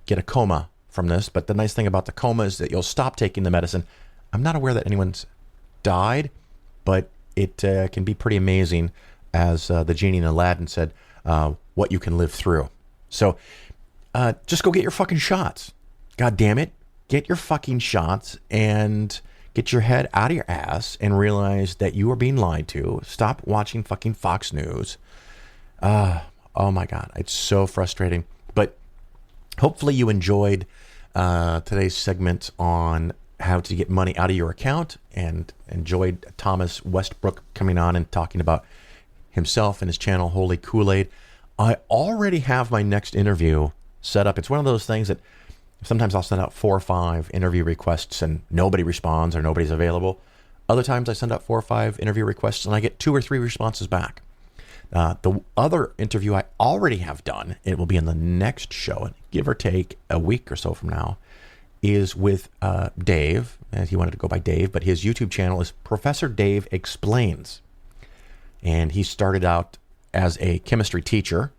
get a coma from this, but the nice thing about the coma is that you'll stop taking the medicine. I'm not aware that anyone's died, but it can be pretty amazing, as the genie in Aladdin said, what you can live through. So just go get your fucking shots. God damn it. Get your fucking shots and get your head out of your ass and realize that you are being lied to. Stop watching fucking Fox News. Oh my God. It's so frustrating. But hopefully you enjoyed today's segment on how to get money out of your account, and enjoyed Thomas Westbrook coming on and talking about himself and his channel, Holy Koolaid. I already have my next interview set up. It's one of those things that sometimes I'll send out 4 or 5 interview requests and nobody responds or nobody's available. Other times I send out 4 or 5 interview requests and I get 2 or 3 responses back. The other interview I already have done, it will be in the next show, give or take a week or so from now, is with Dave. And he wanted to go by Dave, but his YouTube channel is Professor Dave Explains. And he started out as a chemistry teacher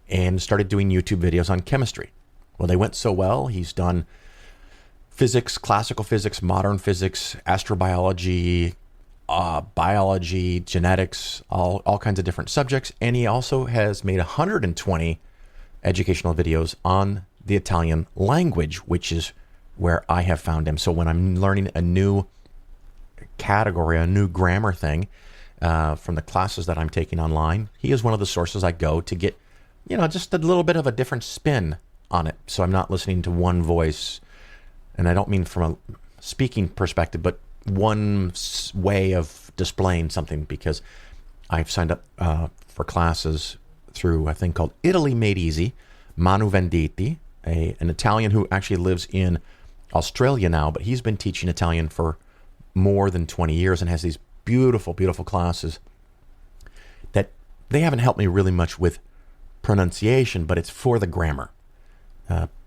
and started doing YouTube videos on chemistry. Well, they went so well, he's done physics, classical physics, modern physics, astrobiology, biology, genetics, all kinds of different subjects. And he also has made 120 educational videos on the Italian language, which is where I have found him. So when I'm learning a new category, a new grammar thing from the classes that I'm taking online, he is one of the sources I go to get, just a little bit of a different spin on it. So I'm not listening to one voice, and I don't mean from a speaking perspective, but one way of displaying something, because I've signed up for classes through a thing called Italy Made Easy, Manu Venditti, an Italian who actually lives in Australia now, but he's been teaching Italian for more than 20 years and has these beautiful, beautiful classes that they haven't helped me really much with pronunciation, but it's for the grammar.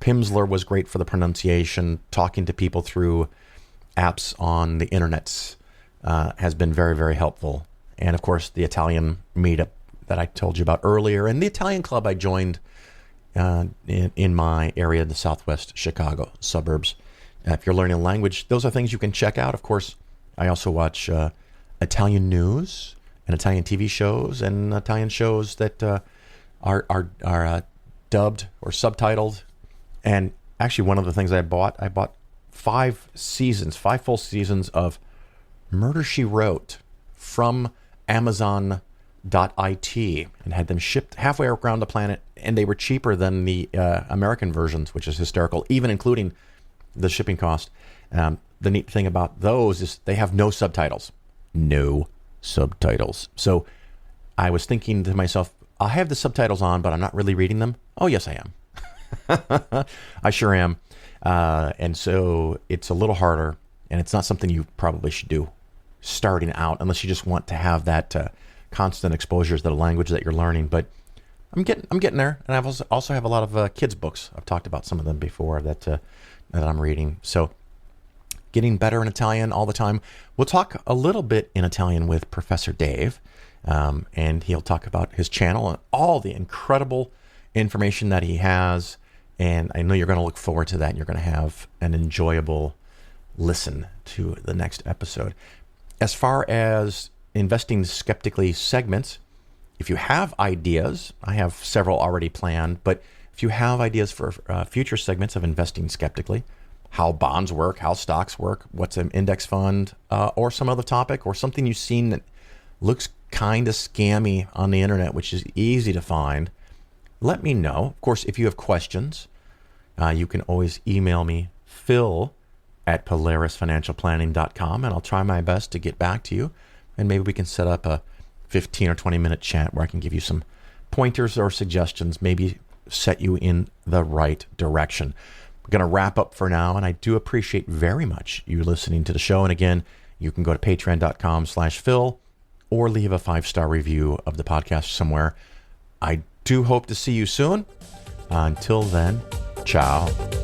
Pimsleur was great for the pronunciation. Talking to people through apps on the internets has been very, very helpful. And of course, the Italian meetup that I told you about earlier, and the Italian club I joined in my area, the Southwest Chicago suburbs. If you're learning a language, those are things you can check out. Of course, I also watch Italian news and Italian TV shows and Italian shows that are dubbed or subtitled. And actually, one of the things I bought 5 full seasons of Murder, She Wrote from Amazon.it, and had them shipped halfway around the planet, and they were cheaper than the American versions, which is hysterical, even including the shipping cost. The neat thing about those is they have no subtitles. No subtitles. So I was thinking to myself, I have the subtitles on, but I'm not really reading them. Oh, yes, I am. I sure am. And so it's a little harder, and it's not something you probably should do starting out, unless you just want to have that constant exposure to the language that you're learning. But I'm getting there, and I also have a lot of kids' books. I've talked about some of them before that I'm reading. So getting better in Italian all the time. We'll talk a little bit in Italian with Professor Dave. And he'll talk about his channel and all the incredible information that he has. And I know you're going to look forward to that. And you're going to have an enjoyable listen to the next episode. As far as Investing Skeptically segments, if you have ideas, I have several already planned, but if you have ideas for future segments of Investing Skeptically, how bonds work, how stocks work, what's an index fund, or some other topic, or something you've seen that looks kind of scammy on the internet, which is easy to find, let me know. Of course, if you have questions, you can always email me, phil@polarisfinancialplanning.com, and I'll try my best to get back to you. And maybe we can set up a 15 or 20 minute chat where I can give you some pointers or suggestions, maybe set you in the right direction. We're going to wrap up for now, and I do appreciate very much you listening to the show. And again, you can go to patreon.com/Phil or leave a 5-star review of the podcast somewhere. I do hope to see you soon. Until then, ciao.